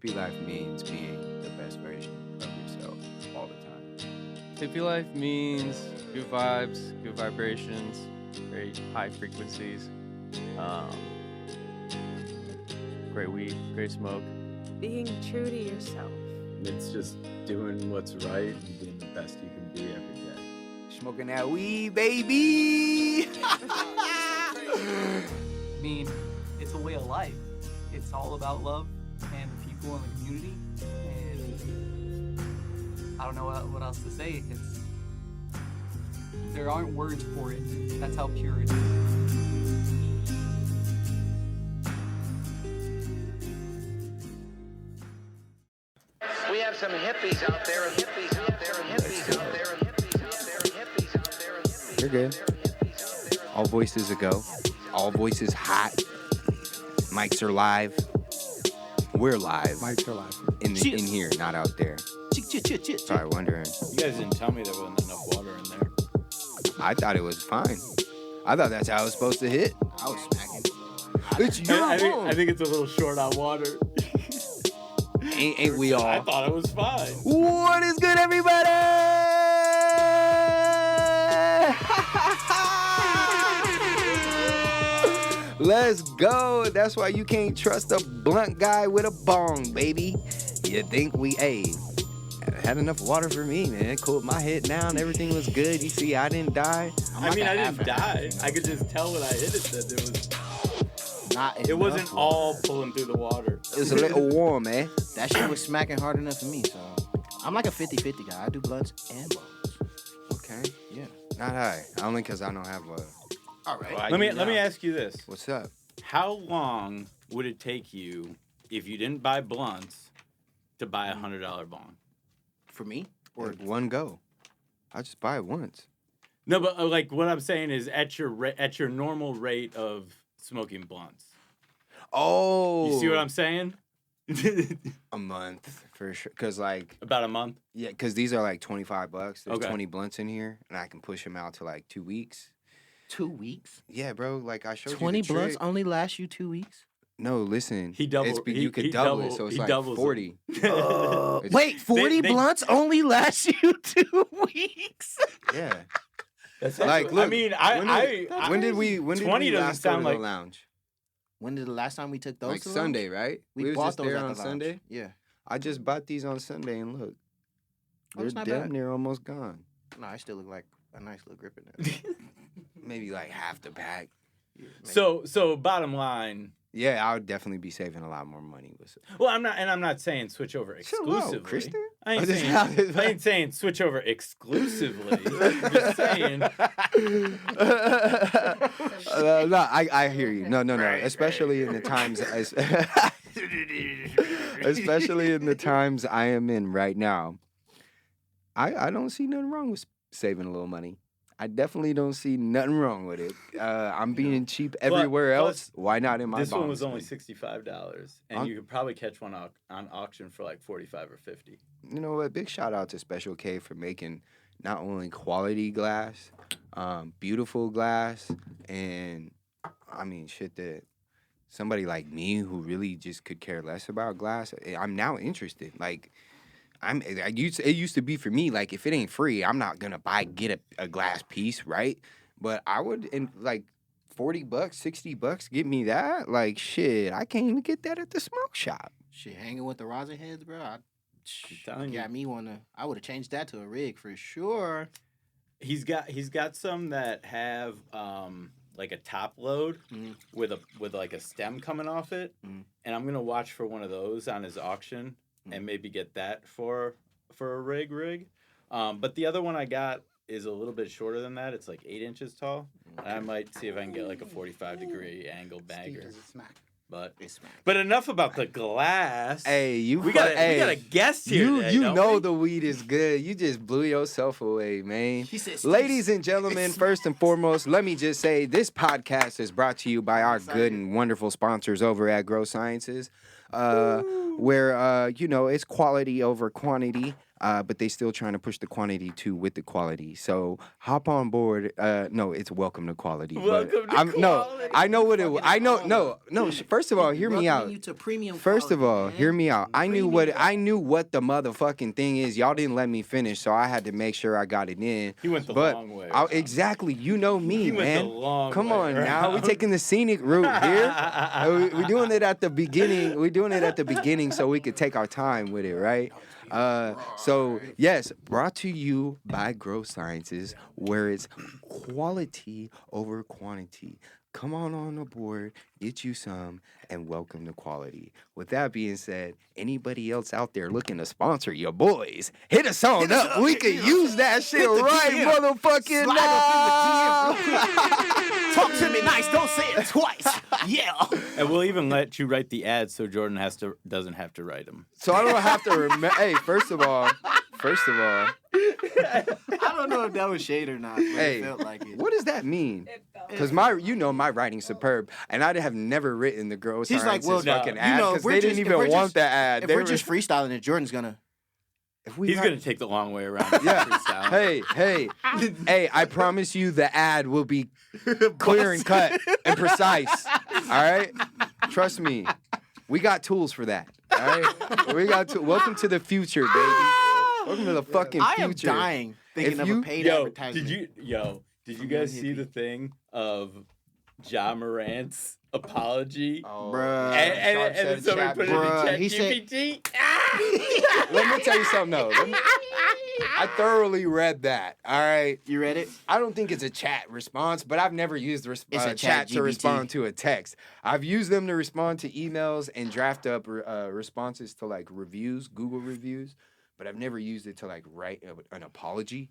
Hippie life means being the best version of yourself all the time. Hippie life means good vibes, good vibrations, very high frequencies, great weed, great smoke. Being true to yourself. It's just doing what's right and being the best you can be every day. Smoking that weed, baby! I mean, it's a way of life. It's all about love and the people in the community. And I don't know what else to say. There aren't words for it. That's how pure it is. We have some hippies out there, and hippies out there, and hippies out there, and hippies out there, and hippies out there, and hippies. You're good. All voices a go. All voices hot. Mics are live. We're live. Mics are live. In here, not out there. Sorry, wondering. You guys didn't tell me there wasn't enough water in there. I thought it was fine. I thought that's how it was supposed to hit. I was smacking. It's your I fault. think it's a little short on water. Ain't we all? I thought it was fine. What is good, everybody? Let's go. That's why you can't trust a blunt guy with a bong, baby. You think we had enough water for me, man. Cooled my head down. Everything was good. You see, I didn't die. I didn't die. I could just tell when I hit it that there was. Not It wasn't enough all pulling through the water. It was a little warm, man. That shit was smacking hard enough for me, so I'm like a 50-50 guy. I do blunts and bones. Okay. Yeah. Not high. Only because I don't have a... All right. Let me ask you this. What's up? How long would it take you if you didn't buy blunts to buy a $100 bong? For me? Or one go. I just buy it once. No, but like what I'm saying is at your normal rate of smoking blunts. Oh. You see what I'm saying? A month for sure. Because like... About a month? Yeah, because these are like $25. There's Okay. 20 blunts in here, and I can push them out to like 2 weeks. 2 weeks? Yeah, bro. Like I showed 20 you the blunts trick. only last you 2 weeks? No, listen. He double- You could he double it, double- so it's he like doubles it. 40. It's- Wait, 40 they- blunts only last you 2 weeks? Yeah. That's Like, actually- look, I mean, when did we 20 last doesn't go sound to the like lounge? When did the last time we took those Like to lunch? Sunday, right? We was bought just those there at on the lounge. Sunday. Yeah. I just bought these on Sunday, and look, Oh, they're it's not damn bad. near almost gone. No, I still look like a nice little grip in there. Maybe like half the pack. So bottom line. Yeah, I would definitely be saving a lot more money with it. Well, I'm not saying switch over Chill out, exclusively. Kristen. I ain't I just- saying, switch over exclusively. I'm just saying. No, I hear you. No. Especially in the times, especially in the times I am in right now. I don't see nothing wrong with saving a little money. I definitely don't see nothing wrong with it. I'm being cheap everywhere plus, else. Why not in my This one bongs, was only man? $65, and you could probably catch one on auction for like 45 or 50. You know what? Big shout out to Special K for making not only quality glass, beautiful glass, and I mean shit that somebody like me who really just could care less about glass, I'm now interested. Like it used to be for me, like if it ain't free, I'm not gonna get a glass piece, right? But I would, in like $40, $60, get me that. Like shit, I can't even get that at the smoke shop. Shit, hanging with the rosin heads, bro. telling you. Got me I would have changed that to a rig for sure. He's got some that have like a top load with like a stem coming off it, and I'm gonna watch for one of those on his auction and maybe get that for a rig. But the other one I got is a little bit shorter than that. It's like 8 inches tall. And I might see if I can get like a 45-degree angle bagger. But enough about the glass. Hey, we got a guest here. Today, You don't know we? the weed is good. You just blew yourself away, man. He said, Ladies and gentlemen, first and foremost, let me just say this podcast is brought to you by our good and wonderful sponsors over at Grow Sciences, where it's quality over quantity. but they still trying to push the quantity too with the quality. So hop on board. No, it's welcome to quality. Welcome to No, quality. I know what it. I know. No. First of all, hear me out. You to premium First of all, quality, hear man. me out. I knew what the motherfucking thing is. Y'all didn't let me finish, so I had to make sure I got it in. He went the But long way. exactly. You know me, He went man. the long Come way on now. We're around. taking the scenic route here. We're doing it at the beginning. We're doing it at the beginning so we could take our time with it, right? So yes, brought to you by Grow Sciences, where it's quality over quantity. Come on aboard, get you some, and welcome to quality. With that being said, anybody else out there looking to sponsor your boys, hit us on up. We could use that shit right motherfucking now. Talk to me nice. Don't say it twice. Yeah. And we'll even let you write the ads so Jordan doesn't have to write them. So I don't have to remember. Hey, first of all, I don't know if that was shade or not, but hey, it felt like it. what does that mean? Because my writing's superb, and I have never written the Grow He's like, Sciences well, fucking you ad know, because if we're they just- didn't if even we're want just- the ad. If They we're were- just freestyling it, Jordan's gonna. if we He's write- going to take the long way around. Yeah. Freestyle. Hey, I promise you the ad will be clear and cut and precise. All right? Trust me. We got tools for that. All right? Welcome to the future, baby. Welcome to the fucking I am future. dying thinking If of you- a paid Yo, advertisement. did you guys see the thing of Ja Morant's apology? Oh, Bruh. And then somebody put it in Bruh, he said- ChatGPT. Let me tell you something, though. I thoroughly read that. All right? You read it? I don't think it's a chat response, but I've never used It's a chat to ChatGPT. respond to a text. I've used them to respond to emails and draft up responses to like reviews, Google reviews, but I've never used it to like write an apology.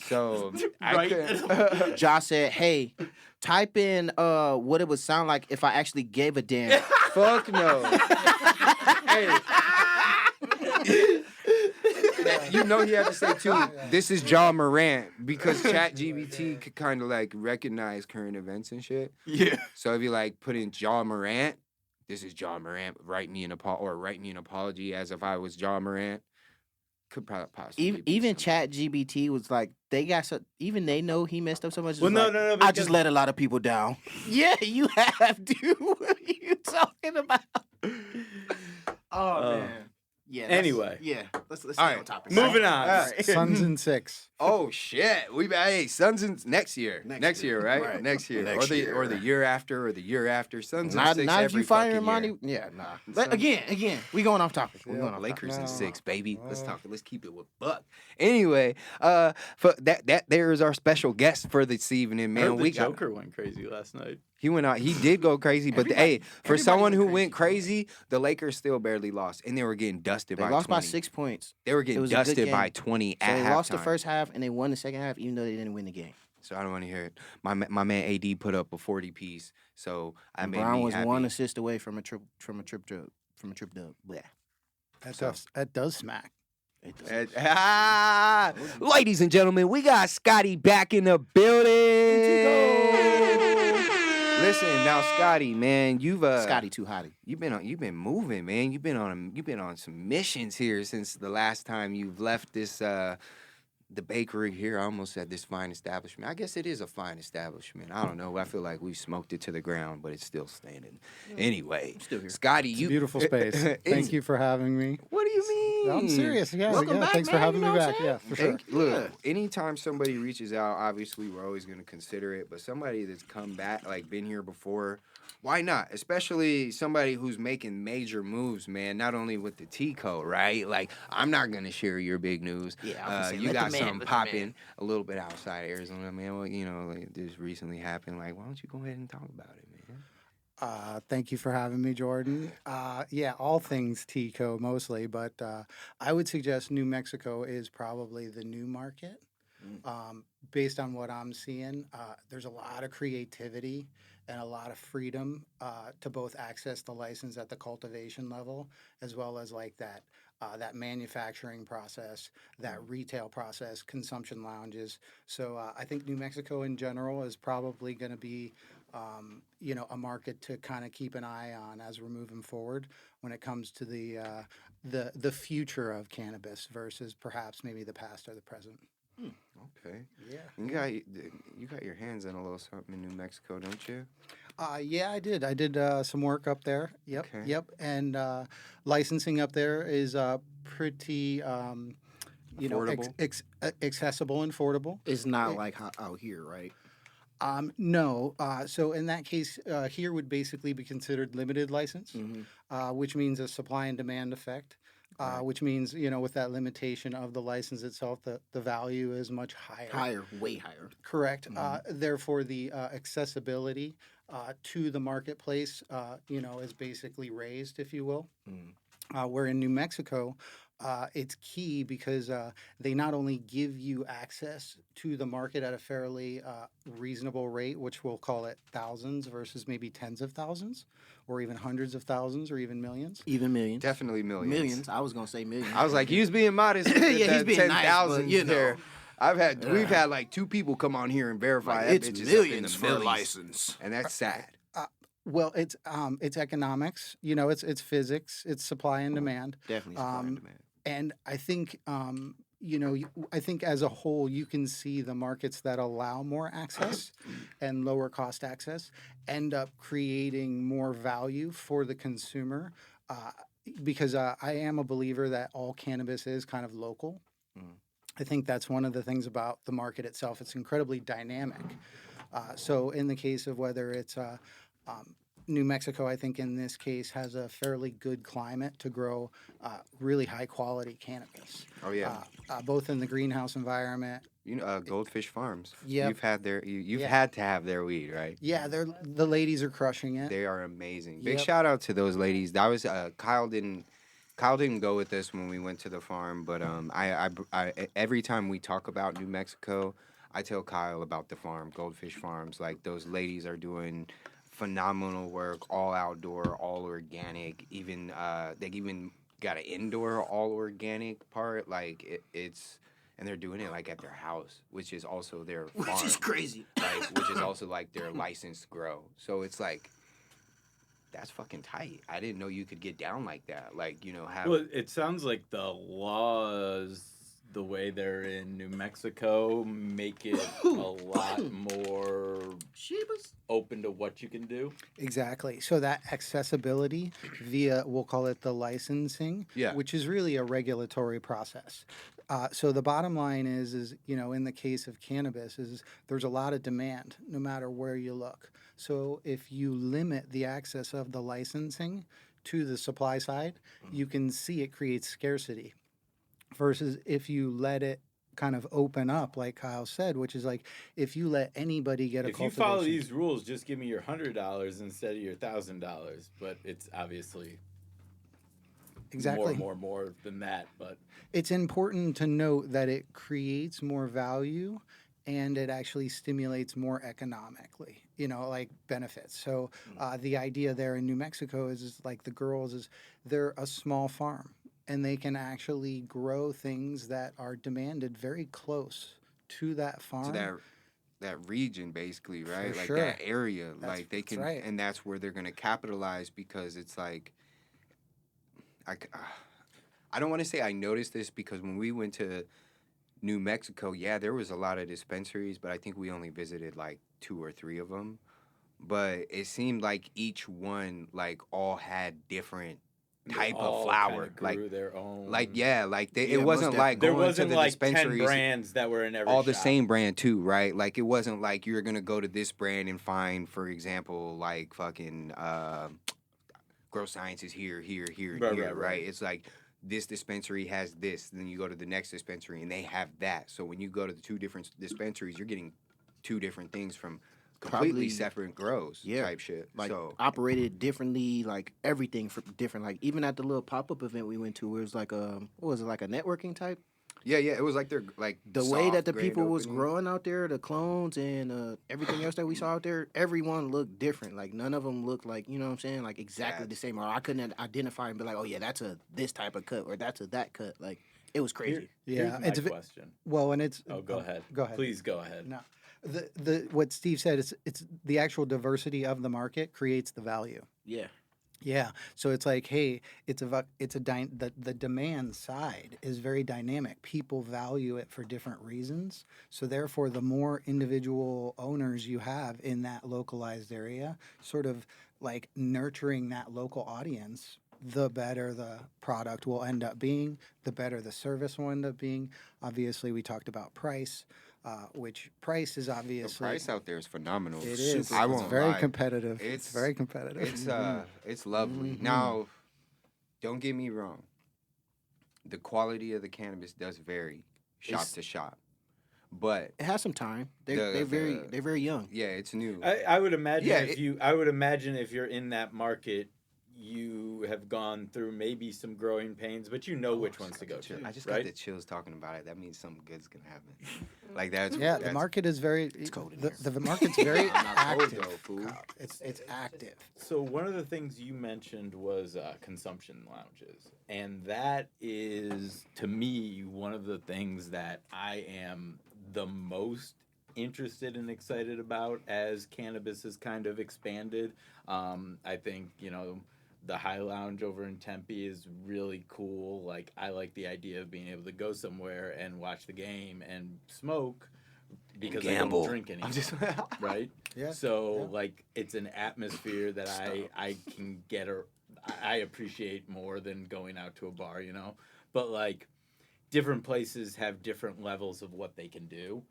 So I could. Josh said, "Hey, type in what it would sound like if I actually gave a damn." Fuck no. Hey. You know he had to say too, this is John Morant, because ChatGPT could kind of like recognize current events and shit. Yeah. So if you like put in John Morant, this is John Morant, write me an apology as if I was John Morant. Could probably possibly Even be Chat GBT was like, they got so even they know he messed up so much. It's Well, like, no, I because- just let a lot of people down. Yeah, you have to. What are you talking about? Oh man. Yeah. Anyway. Yeah. Let's All stay right, on topic. Moving on. All right. Suns in 6. Oh shit! Suns in next year. Next year, right? Right. Next year, Next or the year after, or the year after. Suns in Not 6 if every you fire fucking Monty. year. Yeah, nah. But again, we going off topic. We going off Lakers in No. 6, baby. Let's keep it with Buck. Anyway, for that there is our special guest for this evening, I man. heard the We got Joker went crazy last night. he went out. He did go crazy, but hey, for everybody someone went who went crazy, the Lakers still barely lost, and they were getting dusted They by lost 20. by 6 points. They were It getting was a good dusted by game. 20 So at they halftime. lost the first half and they won the second half, even though they didn't win the game. So I don't want to hear it. My man AD put up a 40 piece, so I made Brown me was happy. one assist away from a trip dub. Bleh. That does smack. It does. Ladies and gentlemen, we got Scotty back in the building. Listen now, Scotty, man, you've Scotty too hotty. You've been moving, man. You've been on some missions here since the last time you've left this the bakery here. I almost said this fine establishment. I guess it is a fine establishment. I don't know. I feel like we smoked it to the ground, but it's still standing. Anyway, Still here. Scotty, It's a you beautiful space. Thank you for having me. What do you mean? I'm serious. Yeah, Welcome back, thanks for man, having you me know what back. I'm Yeah, for sure. Look, anytime somebody reaches out, obviously we're always going to consider it. But somebody that's come back, like been here before, why not? Especially somebody who's making major moves, man. Not only with the TeaCo, right? Like, I'm not going to share your big news. Yeah, I was gonna say, you let got the man, something let the popping man. a little bit outside Arizona, man. Well, you know, like this recently happened. Like, why don't you go ahead and talk about it, man? Thank you for having me, Jordan. Yeah, all things TeaCo mostly, but I would suggest New Mexico is probably the new market. Based on what I'm seeing, there's a lot of creativity and a lot of freedom to both access the license at the cultivation level, as well as like that manufacturing process, that retail process, consumption lounges. So I think New Mexico in general is probably going to be a market to kind of keep an eye on as we're moving forward when it comes to the future of cannabis versus perhaps maybe the past or the present. Okay. Yeah. You got your hands in a little something in New Mexico, don't you? Yeah, I did. I did some work up there. Yep. Okay. Yep. And licensing up there is pretty, Affordable? accessible and affordable. It's not like out here, right? No. So in that case, here would basically be considered limited license, which means a supply and demand effect. Which means, with that limitation of the license itself, the value is much higher. Higher, way higher. Correct. Therefore, the accessibility to the marketplace, is basically raised, if you will. Where in New Mexico, it's key because they not only give you access to the market at a fairly reasonable rate, which we'll call it thousands versus maybe tens of thousands, or even hundreds of thousands, or even millions. Even millions. Definitely millions. Millions. I was gonna say millions. I was like, he was being modest. With Yeah, he's that being nice, 10,000 but, you know. there. We've had like 2 people come on here and verify that it's bitch is up in millions the for a millies. license. And that's sad. Well, it's economics. It's physics. It's supply and demand. Definitely supply and demand. And I think, I think as a whole, you can see the markets that allow more access and lower cost access end up creating more value for the consumer. Because I am a believer that all cannabis is kind of local. I think that's one of the things about the market itself. It's incredibly dynamic. So in the case of whether it's New Mexico, I think in this case has a fairly good climate to grow really high quality cannabis. Oh yeah. Both in the greenhouse environment. Goldfish Farms. Yep. You've had you've had to have their weed, right? Yeah, the ladies are crushing it. They are amazing. Big Yep. shout out to those ladies. That was Kyle didn't go with us when we went to the farm, but I every time we talk about New Mexico, I tell Kyle about the farm, Goldfish Farms. Like those ladies are doing phenomenal work, all outdoor, all organic. Even they even got an indoor all organic part. Like it's and they're doing it like at their house, which is also their farm. Which is crazy. Which is also like their licensed grow. So it's like that's fucking tight. I didn't know you could get down like that. Like, have Well, it sounds like the laws, the way they're in New Mexico, make it a lot more open to what you can do. Exactly. So that accessibility via, we'll call it the licensing, which is really a regulatory process. So the bottom line is in the case of cannabis, is there's a lot of demand no matter where you look. So if you limit the access of the licensing to the supply side, you can see it creates scarcity. Versus if you let it kind of open up, like Kyle said, which is like if you let anybody get a If you follow these rules, just give me your $100 instead of your $1,000. But it's obviously exactly more than that. But it's important to note that it creates more value and it actually stimulates more economically, like benefits. So the idea there in New Mexico is like the girls is they're a small farm. And they can actually grow things that are demanded very close to that farm. To that region, basically, right? For like sure. that area. Like they can, right. And that's where they're going to capitalize because it's like, I don't want to say I noticed this because when we went to New Mexico, there was a lot of dispensaries, but I think we only visited like 2 or 3 of them. But it seemed like each one, like all had different type of flower, grew their own. It wasn't like there going wasn't to the like dispensaries, 10 brands that were in every all shop. the same brand too, right? Like it wasn't like you're gonna go to this brand and find, for example, like fucking Grow Science is here, right? It's like this dispensary has this, then you go to the next dispensary and they have that. So when you go to the 2 different dispensaries, you're getting 2 different things from completely separate grows type shit. Like so operated differently, like everything for different. Like even at the little pop-up event we went to, where it was like what was it, like a networking type? Yeah, it was like they're like the way that the grand people was opening. growing out there, the clones and everything else that we saw out there, everyone looked different. Like none of them looked like, you know what I'm saying, like exactly the same. Or I couldn't identify and be like, oh yeah, that's a this type of cut or that's a that cut. Like it was crazy. Yeah, Here's my question. Well, and it's Oh, go ahead. Go ahead. Please go ahead. No. The what Steve said is it's the actual diversity of the market creates the value. Yeah. Yeah, so it's like, hey, the demand side is very dynamic. People value it for different reasons. So therefore, the more individual owners you have in that localized area, sort of like nurturing that local audience, the better the product will end up being, the better the service will end up being. Obviously, we talked about price. Which price is The obviously price out there is phenomenal. it is. I It's won't very lie. competitive. It's It's very competitive. it's lovely. Mhm. Now, don't get me wrong. The quality of the cannabis does vary shop It's- to shop, but It has some time. The- They're very young. yeah, it's new. I would imagine Yeah, I would imagine if you're in that market, you have gone through maybe some growing pains, but you know which ones to go to. I just right? got the chills talking about it. That means something good's gonna happen. Like that's Yeah, the that's- market is very. It's cold in the market's very I'm not cold, active. though, fool. Kyle. It's active. So one of the things you mentioned was consumption lounges, and that is to me one of the things that I am the most interested and excited about as cannabis has kind of expanded. I think the High Lounge over in Tempe is really cool. Like I like the idea of being able to go somewhere and watch the game and smoke because I gamble. don't drink anymore. I'm just Right? Yeah. So yeah. like it's an atmosphere that I can get I appreciate more than going out to a bar, But like different places have different levels of what they can do.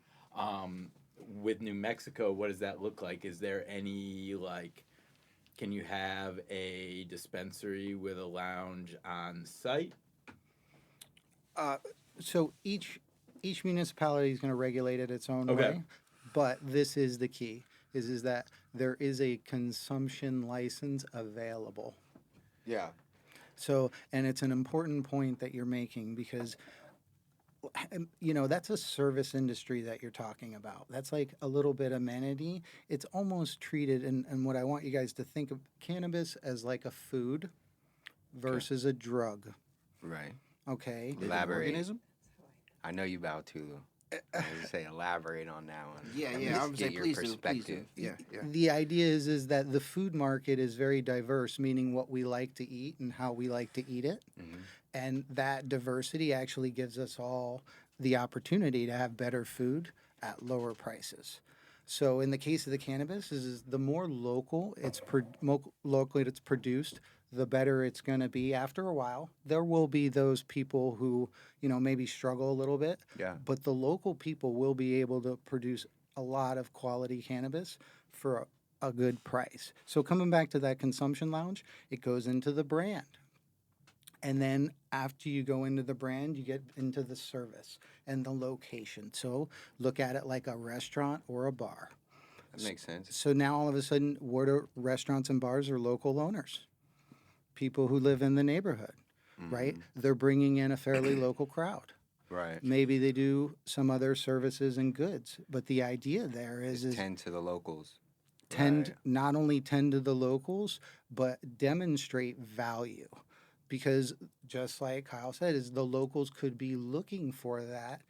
With New Mexico, what does that look like? Is there any can you have a dispensary with a lounge on site? So each municipality is going to regulate it its own Okay. way, but this is the key: is that there is a consumption license available. yeah. So, and it's an important point that you're making because, that's a service industry that you're talking about. That's like a little bit amenity. It's almost treated, and what I want you guys to think of cannabis as like a food versus a drug. Right. Okay. Living Elaborate. organism? I know you about to. I would say elaborate on that one. Yeah, At yeah. least I would get say your please do. Please perspective. do. Yeah, yeah. The idea is that the food market is very diverse, meaning what we like to eat and how we like to eat it. Mhm. And that diversity actually gives us all the opportunity to have better food at lower prices. So in the case of the cannabis, is the more local it's produced, the better it's going to be after a while. There will be those people who, maybe struggle a little bit, Yeah. but the local people will be able to produce a lot of quality cannabis for a good price. So coming back to that consumption lounge, it goes into the brand. And then after you go into the brand, you get into the service and the location. So look at it like a restaurant or a bar. That makes sense. So now all of a sudden, what are restaurants and bars are local owners, people who live in the neighborhood, right? They're bringing in a fairly local crowd. Right. Maybe they do some other services and goods, but the idea there is Tend to the locals. tend Right. not only tend to the locals, but demonstrate value. Because just like Kyle said, is the locals could be looking for that.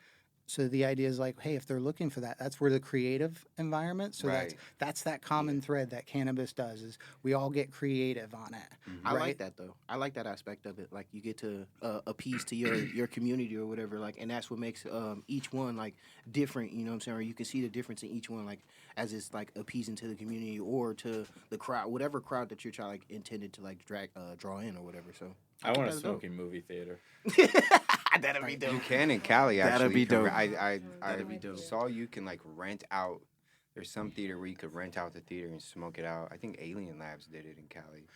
So the idea is like, hey, if they're looking for that, that's where the creative environment. So Right. that's that common thread that cannabis does is we all get creative on it. I right? like that though. I like that aspect of it. Like you get to appease to your community or whatever. Like, and that's what makes each one like different. You know what I'm saying? Or you can see the difference in each one, like as it's like appeasing to the community or to the crowd, whatever crowd that you're trying like intended to like draw in or whatever. So I want a that's dope. smoking movie theater. That'd be dope. You can in Cali actually. That'd be You can dope. I That'd be dope. saw you can like rent out. There's some theater where you could rent out the theater and smoke it out. I think Alien Labs did it in Cali.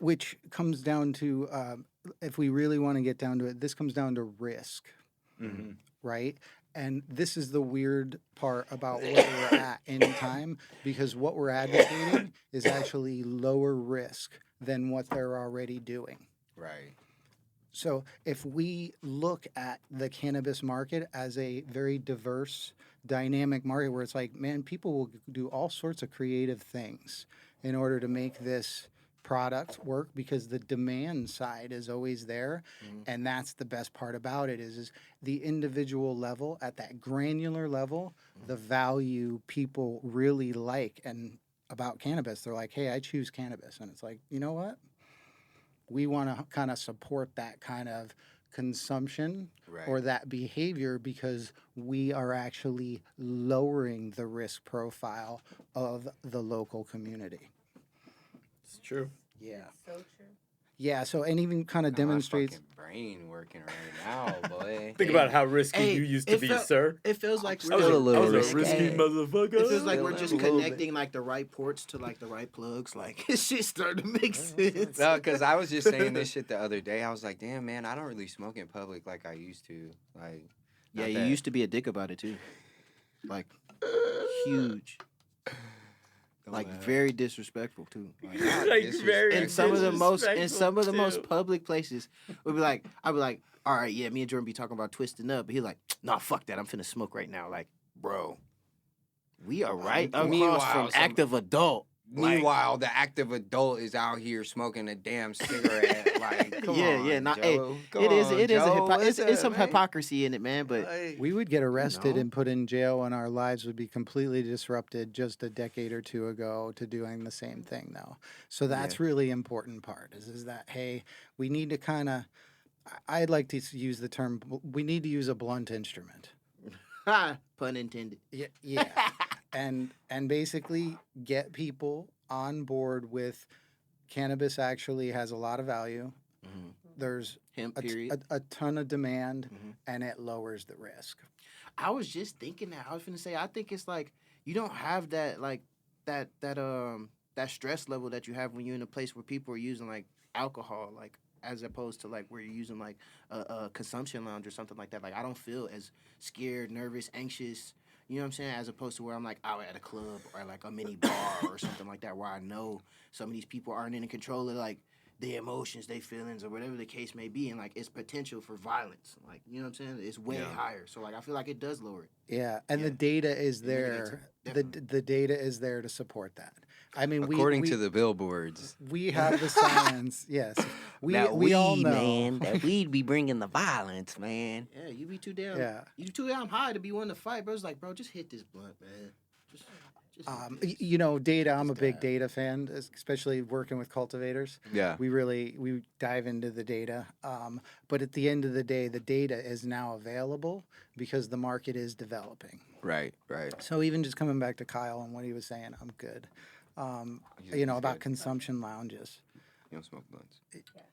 Which comes down to, if we really want to get down to it, this comes down to risk, Mm-hmm. right? And this is the weird part about where we're at in time, because what we're advocating is actually lower risk than what they're already doing. Right. So if we look at the cannabis market as a very diverse, dynamic market where it's like, man, people will do all sorts of creative things in order to make this product work because the demand side is always there, and that's the best part about it is the individual level at that granular level, the value people really like and about cannabis. They're like, hey, I choose cannabis, and it's like, you know what? We want to kind of support that kind of consumption or that behavior because we are actually lowering the risk profile of the local community. It's true. Yeah. So true. Yeah, so and even kind of My demonstrates fucking brain working right now, boy. Think about how risky Hey, you used to it be, felt- sir. It feels like Still we're a little I was a risky. risky motherfucker. It feels like Still we're a just little bit. connecting like the right ports to like the right plugs. Like it shit starting to make sense. No, because I was just saying this shit the other day. I was like, damn, man, I don't really smoke in public like I used to. Like, Yeah, not you that- used to be a dick about it too. Like huge. Like very disrespectful too. Like, Like very in some of the most disrespectful, too. public places, I'd be like, all right, yeah, me and Jordan be talking about twisting up, but he's like, nah, fuck that, I'm finna smoke right now. Like, bro, we are right across Meanwhile, from some- active adult. Meanwhile, the active adult is out here smoking a damn cigarette. Like, come Yeah, on, yeah, nah, hey, Joe. Come it is on, it is a Joe. What's it's some up, man? hypocrisy in it, man. But Like, we would get arrested know? and put in jail and our lives would be completely disrupted just a decade or two ago to doing the same thing though. So that's really important part is that, hey, we need to kind of, I'd like to use the term, we need to use a blunt instrument. pun intended. Yeah. and basically get people on board with cannabis actually has a lot of value. There's Hemp period. a ton of demand and it lowers the risk. I was just thinking that. I was finna say, I think it's like you don't have that like that stress level that you have when you're in a place where people are using like alcohol, like as opposed to like where you're using like a consumption lounge or something like that. Like I don't feel as scared, nervous, anxious. You know what I'm saying? As opposed to where I'm like out at a club or like a mini bar or something like that, where I know some of these people aren't in control of like their emotions, their feelings, or whatever the case may be, and like it's potential for violence. Like you know what I'm saying? It's way higher. So like I feel like it does lower it. Yeah, and the data is mitigates there. it, The data is there to support that. I mean, according we to the billboards. we have the science. Yes, we That all weed, know. man, that weed be bringing the violence, man. Yeah, you be too damn. Yeah. You too damn high to be one to fight, bro. It's like, bro, just hit this blunt, man. Just You know, data. I'm a Just big that. data fan, especially working with cultivators. Yeah. We dive into the data. But at the end of the day, the data is now available because the market is developing. Right. So even just coming back to Kyle and what he was saying, I'm good. You know, about consumption lounges. You don't smoke blunts.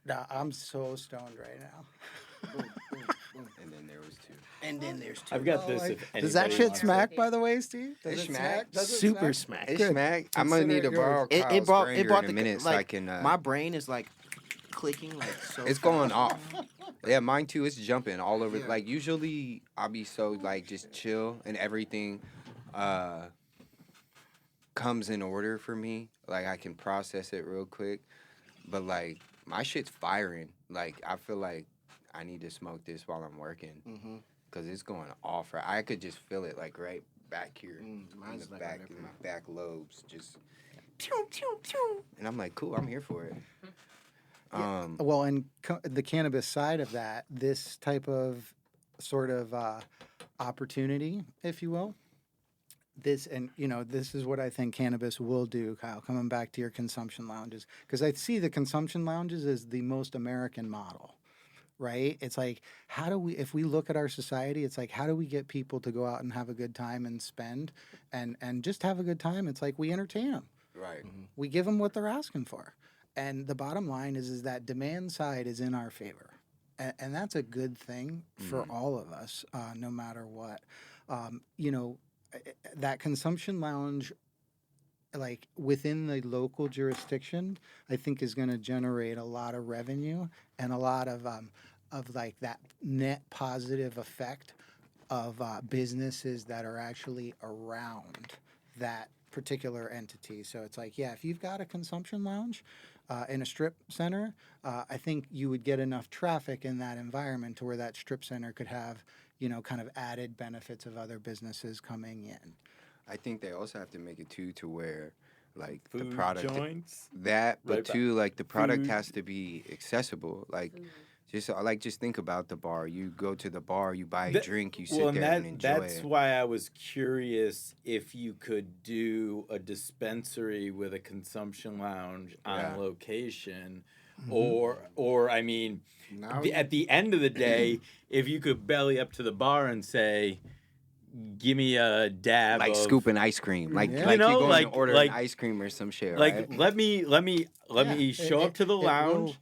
Nah, I'm so stoned right now. And then there was two. And then there's two. I've got this. Like, If does that anybody shit wants smack, by the way, Steve? Does It it smack. Does it Super smack. Hey, Good. Smack, I'm gonna need to Consider it borrow yours. Kyle's It brought grinder the in a minute so like I can. my brain is like clicking like so. It's fast. going off. Yeah, mine too. It's jumping all over. Yeah. Like usually, I'll be so like just chill and everything comes in order for me. Like I can process it real quick. But like my shit's firing. Like I feel like I need to smoke this while I'm working because it's going off. Right, I could just feel it like right back here in mine's the like back right in up my back lobes, just pew pew pew. And I'm like, cool. I'm here for it. Well, and the cannabis side of that, this type of sort of opportunity, if you will, this is what I think cannabis will do, Kyle, coming back to your consumption lounges, because I see the consumption lounges as the most American model, right? It's like, if we look at our society, it's like, how do we get people to go out and have a good time and spend and just have a good time? It's like we entertain them. Right. We give them what they're asking for. And the bottom line is that demand side is in our favor. And that's a good thing for all of us, no matter what. You know, that consumption lounge, like within the local jurisdiction, I think is going to generate a lot of revenue and a lot of like that net positive effect of businesses that are actually around that particular entity. So it's like, yeah, if you've got a consumption lounge in a strip center, I think you would get enough traffic in that environment to where that strip center could have, you know, kind of added benefits of other businesses coming in. I think they also have to make it too to where Like Food the product joints. that, but Right, too like the product food. has to be accessible. Like just think about the bar. You go to the bar, you buy a That- drink, you sit well, and there and enjoy that's it. why I was curious if you could do a dispensary with a consumption lounge on Yeah. location, Mm-hmm. or I mean, at the end of the day, if you could belly up to the bar and say, "Give me a dab," Like of, scooping ice cream, like Yeah. like You know, you're going like- to order like- an ice cream or some shit, like right? let me Yeah, show up to the it will- lounge,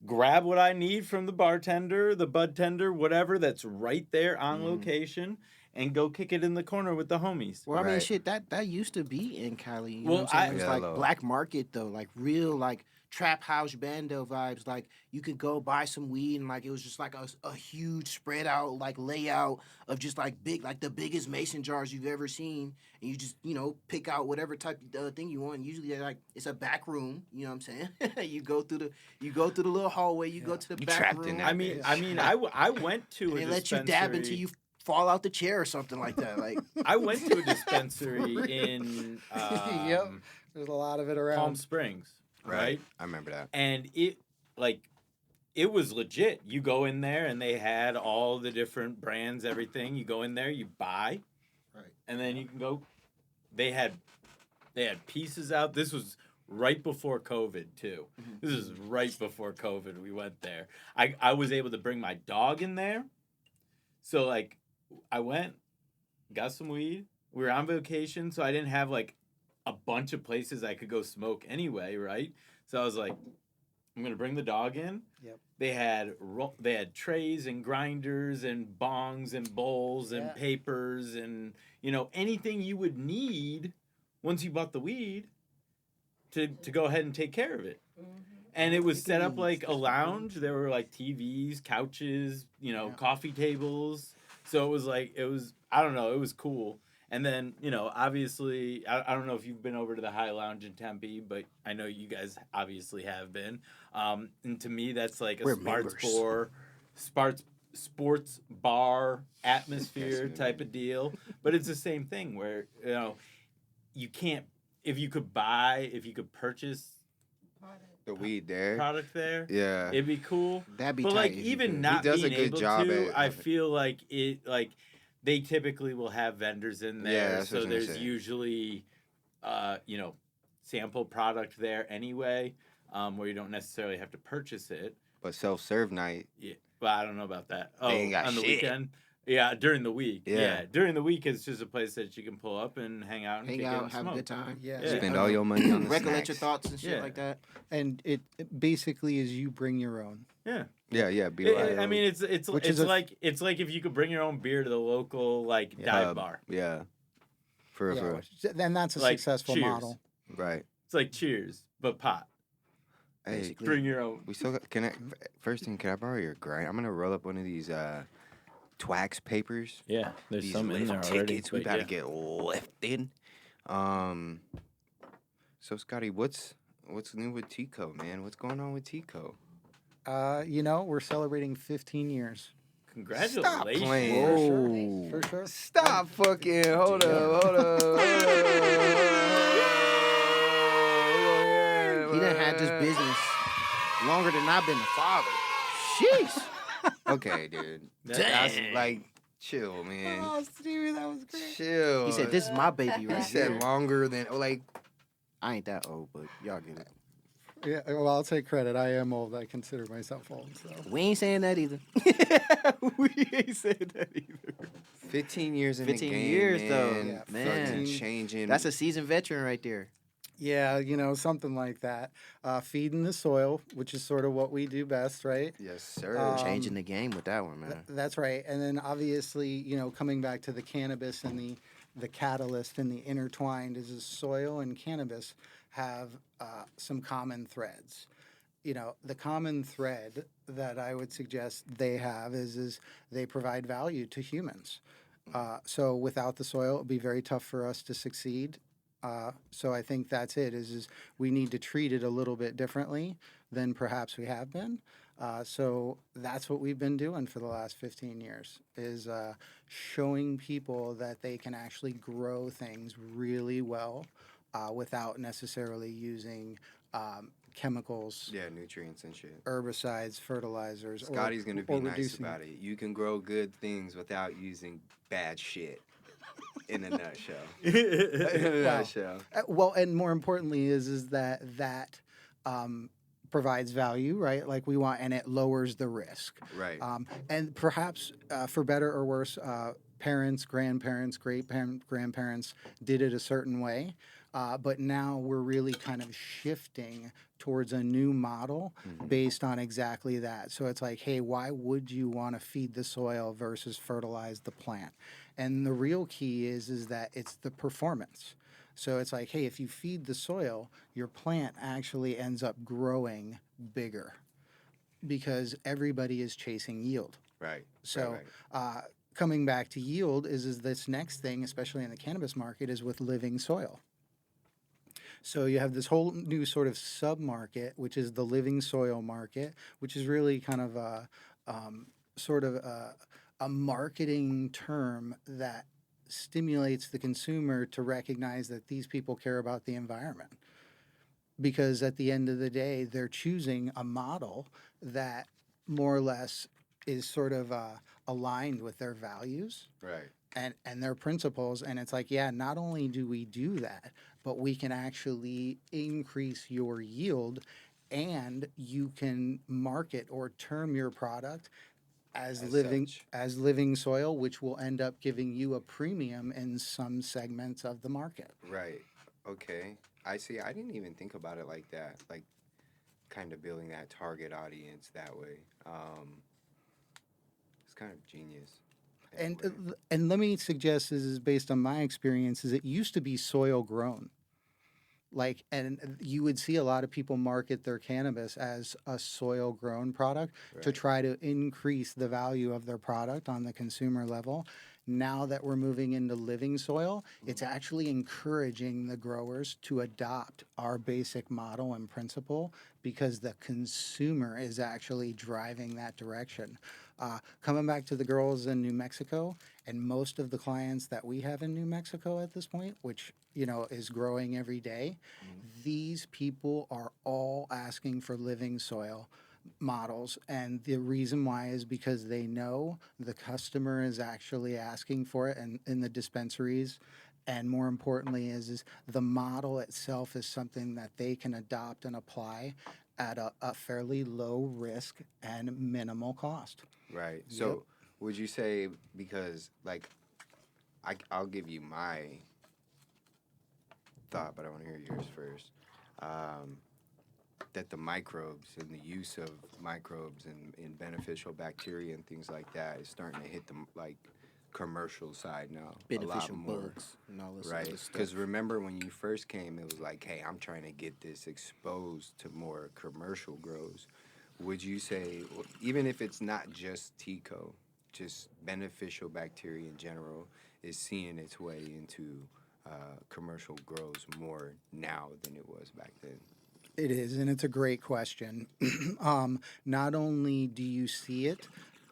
grab what I need from the bartender, the bud tender, whatever that's right there on location, and go kick it in the corner with the homies. Well, I mean, Right. shit, that used to be in Cali. You Well, know what I'm saying? It was Yeah, like low. black market though, like real like trap house bando vibes. Like you could go buy some weed and like it was just like a huge spread out like layout of just like big like the biggest mason jars you've ever seen, and you just pick out whatever type of thing you want. Usually like it's a back room. You know what I'm saying? you go through the little hallway. You go to the You back trapped room. in that I mean, I went to and a they let you dab until dispensary. you fall out the chair or something like that. Like I went to a dispensary in Yep. There's a lot of it around. Palm Springs, right? I remember that. And it was legit. You go in there and they had all the different brands, everything. You go in there, you buy, Right. and then you can go. They had pieces out. This was right before COVID too. This is right before COVID. We went there. I was able to bring my dog in there, so like I went, got some weed. We were on vacation, so I didn't have like a bunch of places I could go smoke anyway, right? So I was like, I'm gonna bring the dog in. Yep. They had trays and grinders and bongs and bowls and Yeah. papers and anything you would need once you bought the weed to go ahead and take care of it. And it was set up like a lounge. There were like TVs, couches, coffee tables. So it was like I don't know, it was cool. And then, obviously, I don't know if you've been over to the High Lounge in Tempe, but I know you guys obviously have been. And to me, that's like a We're members. sports bar atmosphere type of deal. But it's the same thing where, you can't, if you could purchase The weed there. product there, Yeah. it'd be cool. that'd be But tight like if you even could. not He does being a good able job to, at I it. feel like it like they typically will have vendors in Yeah, there, that's what I so was gonna there's say. usually sample product there anyway, where you don't necessarily have to purchase it. But self-serve night. Yeah, but I don't know about that. They ain't got on the shit. weekend. Yeah, during the week. Yeah. Yeah, during the week it's just a place that you can pull up and hang out and Hang kick it out, and have smoke. a good time. Yeah. Yeah. Spend all your money on the Recollect your snacks. thoughts and shit Yeah. like that. And it basically is you bring your own. Yeah. Yeah. Be I mean, it's Which it's is a- like if you could bring your own beer to the local dive Pub. bar. Yeah. For Yeah, real. which- and that's a Like, successful cheers. model. Right. It's like Cheers, but pot. Hey, Basically. Bring your own. we still got, first thing, can I borrow your grind? I'm gonna roll up one of these Twax papers. Yeah, there's These some in lift there already. tickets. We but gotta yeah. get lifted. So Scotty, what's new with TeaCo, man? What's going on with TeaCo? We're celebrating 15 years. Congratulations. Stop playing. For sure. Stop fucking. Hold up. He done had this business longer than I've been the father. Jeez. Okay, dude. That's like, chill, man. Stevie, that was great. Chill. He said, "This is my baby He right said here." longer than like. I ain't that old, but y'all get it. Yeah, well, I'll take credit. I am old. I consider myself old. So. We ain't saying that either. we ain't saying that either. 15 years in 15 the game, years, though. man. Yeah, man. Fucking changing. That's a seasoned veteran right there. Yeah, something like that. Feeding the soil, which is sort of what we do best, right? Yes, sir. Changing the game with that one, man. That's right. And then obviously, coming back to the cannabis and the catalyst and the intertwined is the soil and cannabis have some common threads. The common thread that I would suggest they have is they provide value to humans. So without the soil, it would be very tough for us to succeed. So I think that's it, is we need to treat it a little bit differently than perhaps we have been. So that's what we've been doing for the last 15 years, is showing people that they can actually grow things really well without necessarily using chemicals, Yeah, nutrients and shit. herbicides, fertilizers. Scotty's gonna be or nice reducing- about it. You can grow good things without using bad shit. In a nutshell. In a nutshell. Well, and more importantly is that provides value, right? Like we want, and it lowers the risk. Right. And perhaps for better or worse, parents, grandparents, grandparents did it a certain way. But now we're really kind of shifting towards a new model based on exactly that. So it's like, hey, why would you want to feed the soil versus fertilize the plant? And the real key is that it's the performance. So it's like, hey, if you feed the soil, your plant actually ends up growing bigger because everybody is chasing yield. Right. So right. Coming back to yield is this next thing, especially in the cannabis market, is with living soil. So you have this whole new sort of sub-market, which is the living soil market, which is really kind of a a marketing term that stimulates the consumer to recognize that these people care about the environment. Because at the end of the day, they're choosing a model that more or less is sort of aligned with their values. Right. And their principles. And it's like, yeah, not only do we do that, but we can actually increase your yield and you can market or term your product as living soil, which will end up giving you a premium in some segments of the market. Right. Okay. I see. I didn't even think about it like that. Like kind of building that target audience that way. It's kind of genius. And let me suggest, this is based on my experiences, it used to be soil grown. Like, and you would see a lot of people market their cannabis as a soil grown product to try to increase the value of their product on the consumer level. Now that we're moving into living soil, it's actually encouraging the growers to adopt our basic model and principle because the consumer is actually driving that direction. Coming back to the girls in New Mexico, and most of the clients that we have in New Mexico at this point, which is growing every day, these people are all asking for living soil models, and the reason why is because they know the customer is actually asking for it in the dispensaries, and more importantly is the model itself is something that they can adopt and apply at a fairly low risk and minimal cost. Right. So would you say, because like I'll give you my thought, but I want to hear yours first, that the microbes and the use of microbes and beneficial bacteria and things like that is starting to hit the like commercial side now. Beneficial a lot more, bugs and all this right? other stuff. Because remember when you first came, it was like, hey, I'm trying to get this exposed to more commercial grows. Would you say, even if it's not just TeaCo, just beneficial bacteria in general is seeing its way into commercial grows more now than it was back then? It is, and it's a great question. Not only do you see it,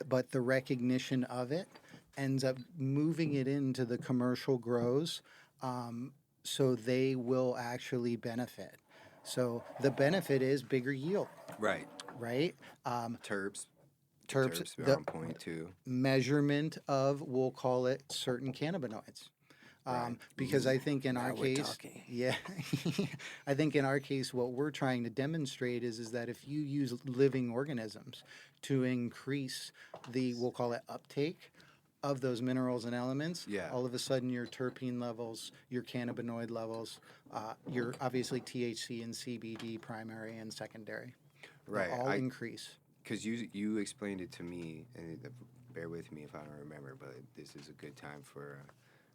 but the recognition of it ends up moving it into the commercial grows, so they will actually benefit. So the benefit is bigger yield. Right. Right? Terps The on point too. measurement of, we'll call it, certain cannabinoids. Because I think in our case, I think in our case, what we're trying to demonstrate is that if you use living organisms to increase the, we'll call it, uptake of those minerals and elements, all of a sudden your terpene levels, your cannabinoid levels, your obviously THC and CBD primary and secondary, all increase. Because you explained it to me, and bear with me if I don't remember, but this is a good time for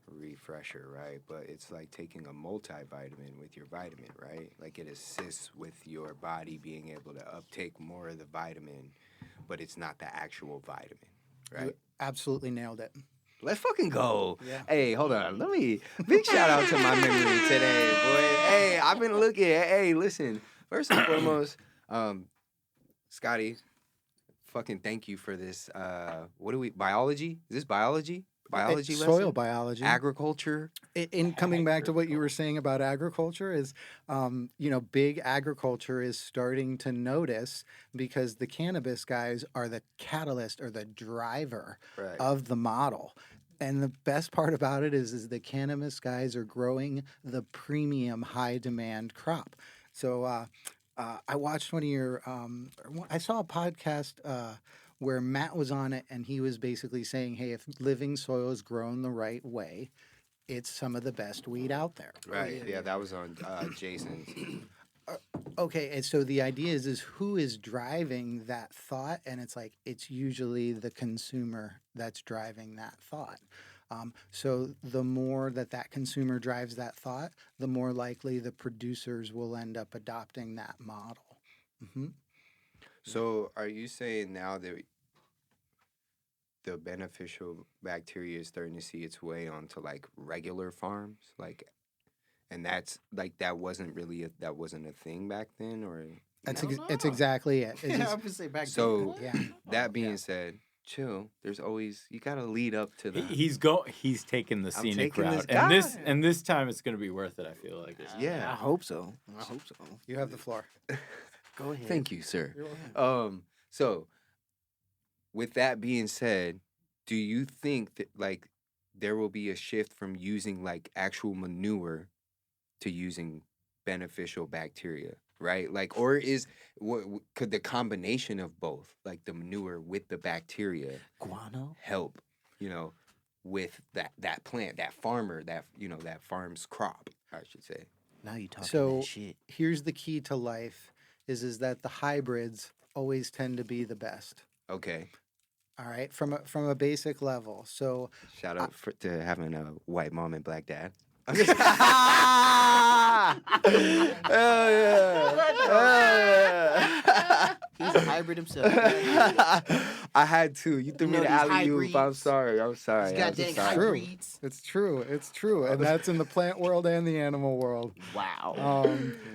a refresher, right? But it's like taking a multivitamin with your vitamin, right? Like it assists with your body being able to uptake more of the vitamin, but it's not the actual vitamin, right? You absolutely nailed it. Let's fucking go. Yeah. Hey, hold on. Big shout out to my memory today, boy. Hey, I've been looking at, hey, listen, first and foremost, Scotty, fucking thank you for this. Biology? Is this biology? biology lesson? Soil biology. Agriculture. In coming back to what you were saying about agriculture is, big agriculture is starting to notice because the cannabis guys are the catalyst or the driver Right. of the model. And the best part about it is the cannabis guys are growing the premium high demand crop. So I watched one of your, I saw a podcast where Matt was on it and he was basically saying, hey, if living soil is grown the right way, it's some of the best weed out there. Right. Yeah, that was on Jason's. Okay, and so the idea is who is driving that thought, and it's like it's usually the consumer that's driving that thought. So the more that consumer drives that thought, the more likely the producers will end up adopting that model. Mm-hmm. So are you saying now that the beneficial bacteria is starting to see its way onto like regular farms, like, and that's like that wasn't a thing back then, or It's exactly it. It's I just- would say back so yeah. that being said, chill. There's always you gotta lead up to the. He's taking the I'm scenic taking route, this guy. and this time it's gonna be worth it. I feel like. I Yeah. hope so. I hope so. You have the floor. Go ahead. Thank you, sir. You're welcome. So with that being said, do you think that like there will be a shift from using like actual manure to using beneficial bacteria, right? Like, or could the combination of both, like the manure with the bacteria, Guano? help, with that plant, that farmer, that farm's crop, I should say. Now you talking So that shit. here's the key to life is that the hybrids always tend to be the best. Okay. All right, from a basic level. So Shout out to having a white mom and black dad. Hell yeah. He's a hybrid himself. I had to. You threw me know the these alley oop. I'm hybrids? sorry. He's goddamn true. hybrids. it's true, and that's in the plant world and the animal world. Wow.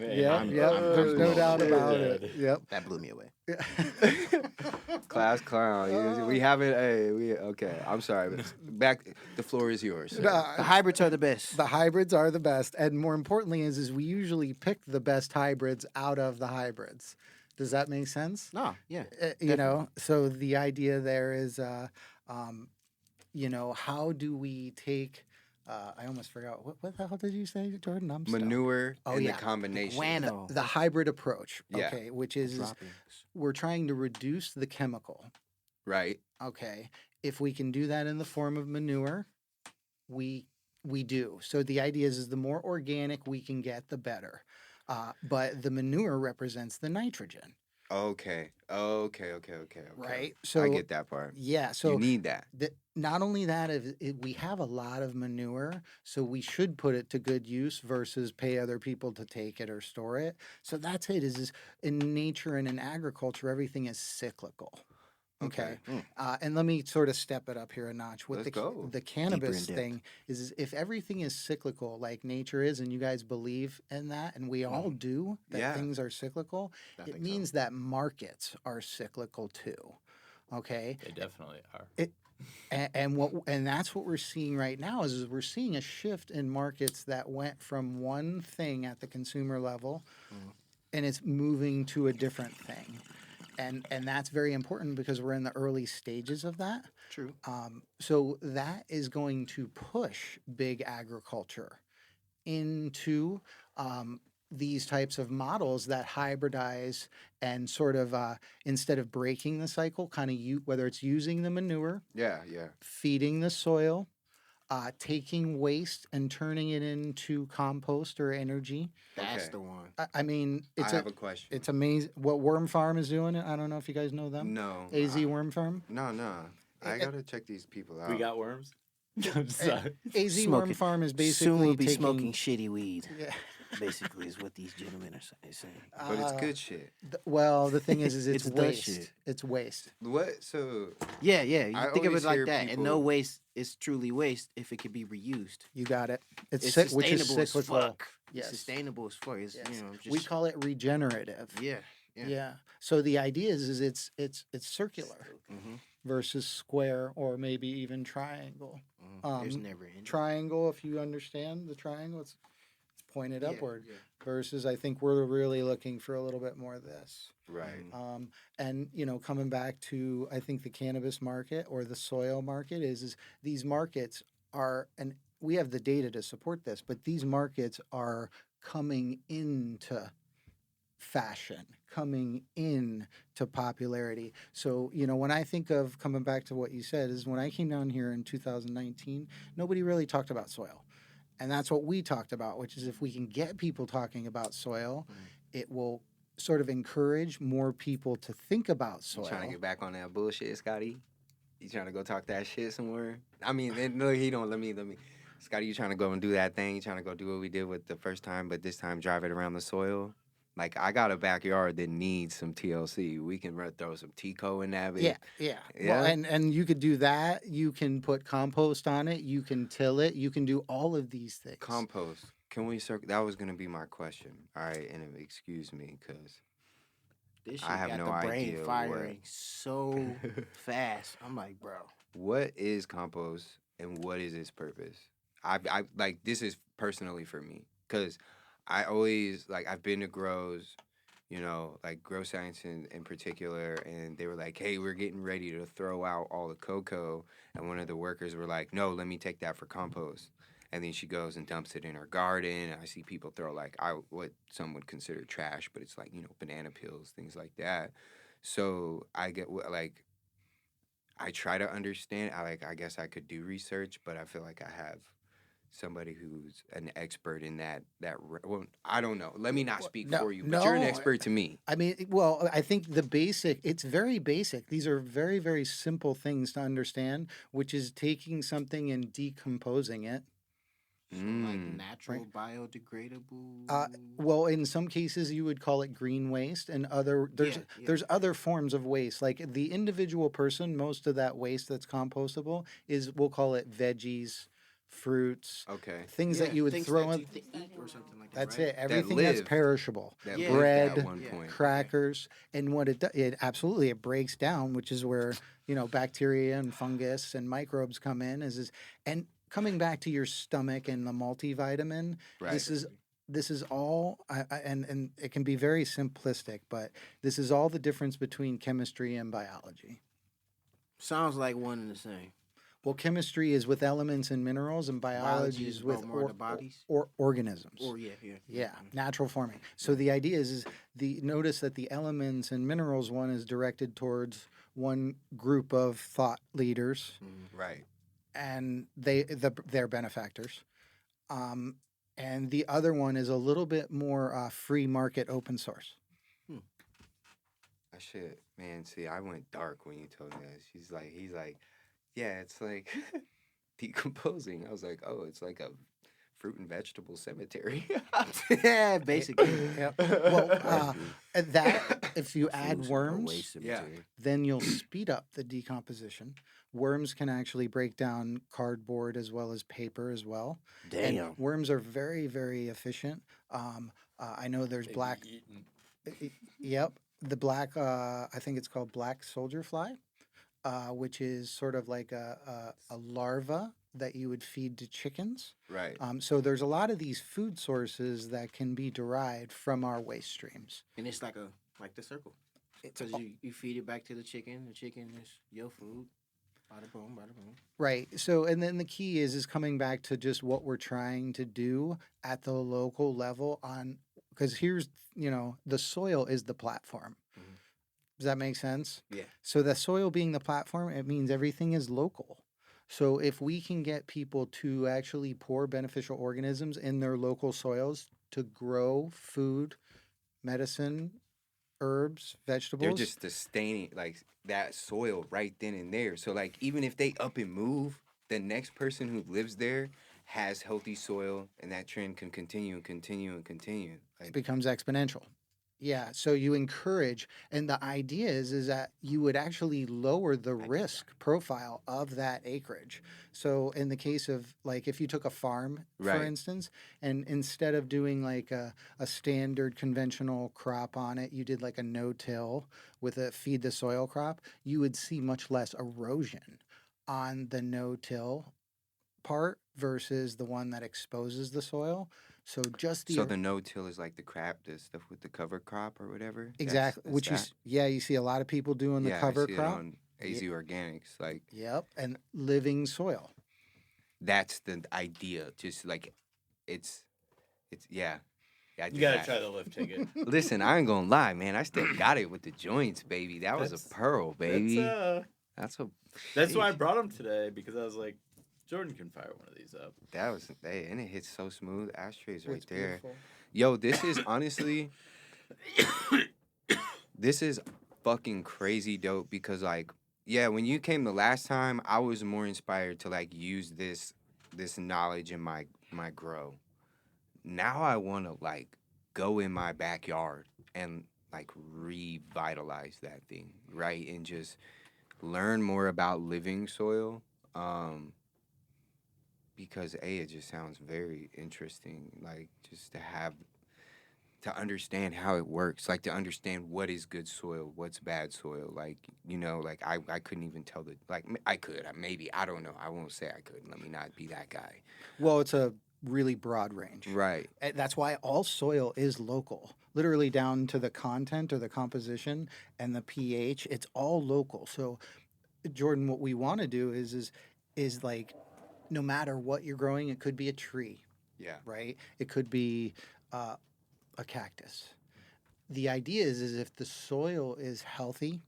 Yep. I'm There's no blown doubt away. about it. Yep. That blew me away. Class clown. We haven't. Okay. I'm sorry. But back. The floor is yours. Sir. The hybrids are the best. The hybrids are the best, and more importantly, is we usually pick the best hybrids out of the hybrids. Does that make sense? No, yeah. So the idea there is, how do we take? I almost forgot what the hell did you say, Jordan? I'm stumped. Manure Oh, and yeah. the combination. Guano. The hybrid approach. Yeah. Okay, which is Droppings. we're trying to reduce the chemical. Right. Okay, if we can do that in the form of manure, we do. So the idea is the more organic we can get, the better. But the manure represents the nitrogen, Okay. right? So I get that part. Yeah. So You need that. not only that, we have a lot of manure, so we should put it to good use versus pay other people to take it or store it. So that's it. Is in nature and in agriculture, everything is cyclical. Okay. And let me sort of step it up here a notch. With Let's go. the cannabis depth. thing is if everything is cyclical like nature is, and you guys believe in that, and we all do, that Yeah. things are cyclical, I it think means that markets are cyclical too. Okay. They definitely are. And that's what we're seeing right now is we're seeing a shift in markets that went from one thing at the consumer level and it's moving to a different thing. And that's very important because we're in the early stages of that. True. So that is going to push big agriculture into these types of models that hybridize and sort of instead of breaking the cycle, kind of whether it's using the manure, Yeah. feeding the soil, taking waste and turning it into compost or energy. That's Okay. the one. I mean, I have a question. it's amazing what Worm Farm is doing. I don't know if you guys know them. No. AZ Worm Farm. No. I gotta check these people out. We got worms. I'm sorry. AZ Worm Smoking- Farm is basically Soon we'll be taking, smoking shitty weed. Yeah. Basically, is what these gentlemen are saying. But it's good shit. Well, the thing is it's It's the waste. shit. It's waste. What? So Yeah, yeah. You I think of always it like hear that, and no people- waste is truly waste if it could be reused. You got it. It's It's which is sustainable as cyclical. fuck. Yes. It's sustainable as fuck. It's, Yes. just, We call it regenerative. yeah. Yeah. So the idea is it's circular Mm-hmm. versus square or maybe even triangle. Mm-hmm. There's never any. triangle, if you understand the triangle, it's pointed Yeah, upward. yeah. Versus, I think we're really looking for a little bit more of this. Right. And coming back to, I think the cannabis market or the soil market is these markets are, and we have the data to support this, but these markets are coming into fashion, coming into popularity. So, when I think of coming back to what you said, is when I came down here in 2019, nobody really talked about soil. And that's what we talked about, which is if we can get people talking about soil, it will sort of encourage more people to think about soil. You trying to get back on that bullshit, Scotty? You trying to go talk that shit somewhere? I mean, no, he don't. Let me. Scotty, you trying to go and do that thing? You trying to go do what we did with the first time, but this time drive it around the soil? Like, I got a backyard that needs some TLC. We can throw some TeaCo in that. Yeah. Well, and you could do that. You can put compost on it. You can till it. You can do all of these things. Compost. Can we that was going to be my question. All right, and excuse me, because This shit I have got no the brain idea firing so fast. I'm like, bro. what is compost and what is its purpose? I like, this is personally for me, because I always, like, I've been to grows, like Grow Science in particular, and they were like, hey, we're getting ready to throw out all the cocoa, and one of the workers were like, no, let me take that for compost. And then she goes and dumps it in her garden. I see people throw, like, what some would consider trash, but it's like, banana peels, things like that. So I get, like, I try to understand. I guess I could do research, but I feel like I have somebody who's an expert in that. Well, I don't know. Let me not speak for you, but you're an expert to me. I mean, well, I think it's very basic. These are very, very simple things to understand, which is taking something and decomposing it. So like natural, biodegradable. Well, in some cases you would call it green waste, and there's other forms of waste. Like the individual person, most of that waste that's compostable we'll call it veggies, fruits, things that you would throw in. Eat or something like that. That's right? it. Everything that's perishable, bread, crackers, and what it absolutely it breaks down, which is where bacteria and fungus and microbes come in. And coming back to your stomach and the multivitamin, this is all, and it can be very simplistic, but this is all the difference between chemistry and biology. Sounds like one and the same. Well, chemistry is with elements and minerals, and biology is with organisms. Yeah, natural forming. So the idea is notice that the elements and minerals one is directed towards one group of thought leaders, right? And they're benefactors. And the other one is a little bit more free market, open source. I should, man. See, I went dark when you told me that. He's like, yeah, it's like decomposing. I was like, oh, it's like a fruit and vegetable cemetery. Yeah, basically. Yep. Well, that if you add worms, then you'll speed up the decomposition. Worms can actually break down cardboard as well as paper as well. Damn. And worms are very, very efficient. I know there's black. Yep, the black. I think it's called black soldier fly, which is sort of like a larva that you would feed to chickens. Right. So there's a lot of these food sources that can be derived from our waste streams. And it's like the circle. Because you feed it back to the chicken is your food. Bada boom, bada boom. Right. So, and then the key is coming back to just what we're trying to do at the local level because here's, the soil is the platform. Mm-hmm. Does that make sense? Yeah. So the soil being the platform, it means everything is local. So if we can get people to actually pour beneficial organisms in their local soils to grow food, medicine, herbs, vegetables. They're just sustaining like that soil right then and there. So like even if they up and move, the next person who lives there has healthy soil, and that trend can continue and continue and continue. It becomes exponential. Yeah, so you encourage, and the idea is that you would actually lower the risk profile of that acreage. So in the case of, like, if you took a farm, for instance, and instead of doing like a standard conventional crop on it, you did like a no-till with a feed the soil crop, you would see much less erosion on the no-till part versus the one that exposes the soil. So just the So the no-till is like the crap, the stuff with the cover crop or whatever. exactly That's which that? you see a lot of people doing the Yeah, cover I see crop. it on AZ Organics. Like Yep, and living soil. that's the idea. Just like it's yeah. Yeah, I You did gotta that. try the lift ticket. Listen, I ain't gonna lie, man. I still got it with the joints, baby. That was a That's- pearl, baby. That's a. That's why I sheesh. brought him today, because I was like, Jordan can fire one of these up. That was and it hits so smooth. Ashtrays right It's there. beautiful. Yo, this is honestly, this is fucking crazy dope because like, yeah, when you came the last time, I was more inspired to like use this knowledge in my grow. Now I want to like go in my backyard and like revitalize that thing, right? And just learn more about living soil. Because it just sounds very interesting. Like just to understand how it works, like to understand what is good soil, what's bad soil. Like, like I couldn't even tell I could, maybe, I don't know. I won't say I could. Let me not be that guy. Well, it's a really broad range. Right. And that's why all soil is local, literally down to the content or the composition and the pH. It's all local. So, Jordan, what we want to do is like, no matter what you're growing, it could be a tree, Yeah. right? It could be a cactus. The idea is if the soil is healthy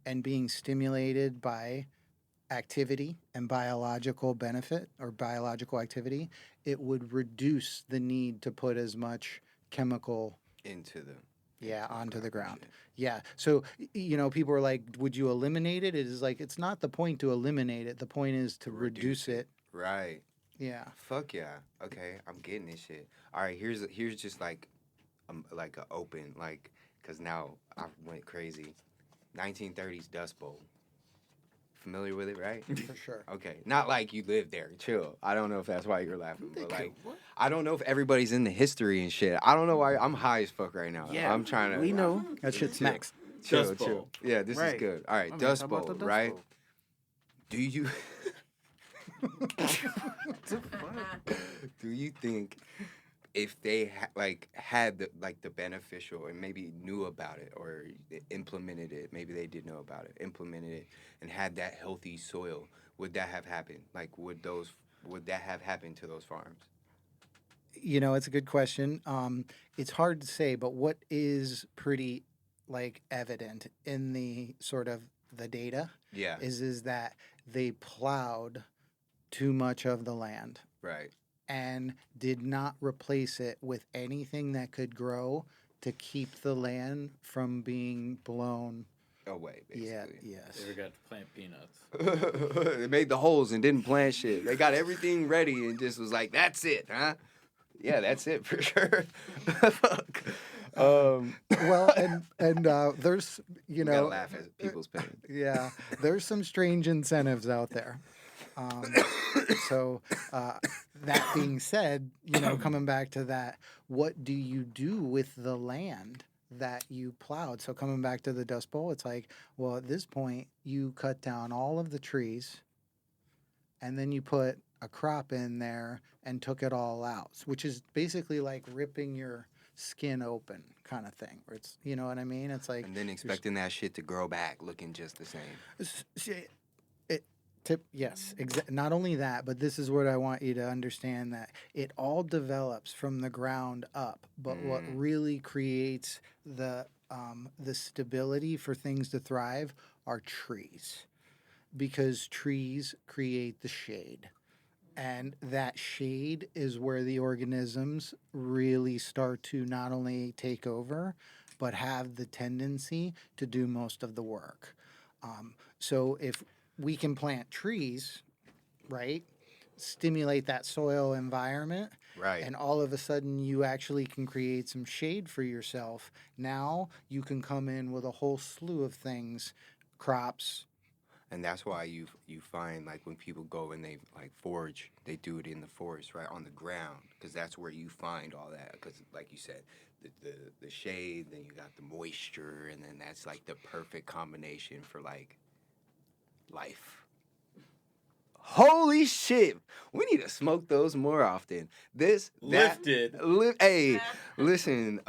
and being stimulated by activity and biological benefit or biological activity, it would reduce the need to put as much chemical onto the ground. Shit. Yeah. So, people are like, would you eliminate it? It is like, it's not the point to eliminate it. The point is to reduce it. Right. Yeah. Fuck yeah. Okay, I'm getting this shit. All right, here's just like a open, like, cause now I went crazy. 1930s Dust Bowl. Familiar with it, right? For sure. Okay, not like you lived there. Chill. I don't know if that's why you're laughing, but like, I don't know if everybody's in the history and shit. I don't know why I'm high as fuck right now. Yeah, I'm trying to. we know. That shit smacks. Chill, Dust chill. Bowl. Yeah, this is Right. good. All right, I mean, Dust how about Bowl, the Dust right? Bowl? Do you do you think if they had the beneficial and maybe knew about it or implemented it, maybe they did know about it, implemented it and had that healthy soil, would that have happened? Like would that have happened to those farms? It's a good question. It's hard to say, but what is pretty evident in the sort of the data Yeah. is that they plowed too much of the land Right. and did not replace it with anything that could grow to keep the land from being blown. Away, basically. Yeah, yes. They forgot to plant peanuts. They made the holes and didn't plant shit. They got everything ready and just was like, that's it, huh? Yeah, that's it for sure. Fuck. Well, and there's, You gotta laugh at people's pain. yeah, there's some strange incentives out there. So that being said, coming back to that, what do you do with the land that you plowed? So coming back to the Dust Bowl, it's like, well, at this point, you cut down all of the trees, and then you put a crop in there and took it all out, which is basically like ripping your skin open kind of thing. Where it's, you know what I mean? It's like, And then expecting that shit to grow back looking just the same. Yes, not only that, but this is what I want you to understand, that it all develops from the ground up. But what really creates the stability for things to thrive are trees, because trees create the shade. And that shade is where the organisms really start to not only take over, but have the tendency to do most of the work. So if we can plant trees, right, stimulate that soil environment, Right. and all of a sudden you actually can create some shade for yourself. Now you can come in with a whole slew of things, crops. And that's why you find like when people go and they like forage, they do it in the forest, right, on the ground, because that's where you find all that. Because like you said, the shade, then you got the moisture, and then that's like the perfect combination for like life. Holy shit! We need to smoke those more often. This Lifted. Hey, listen,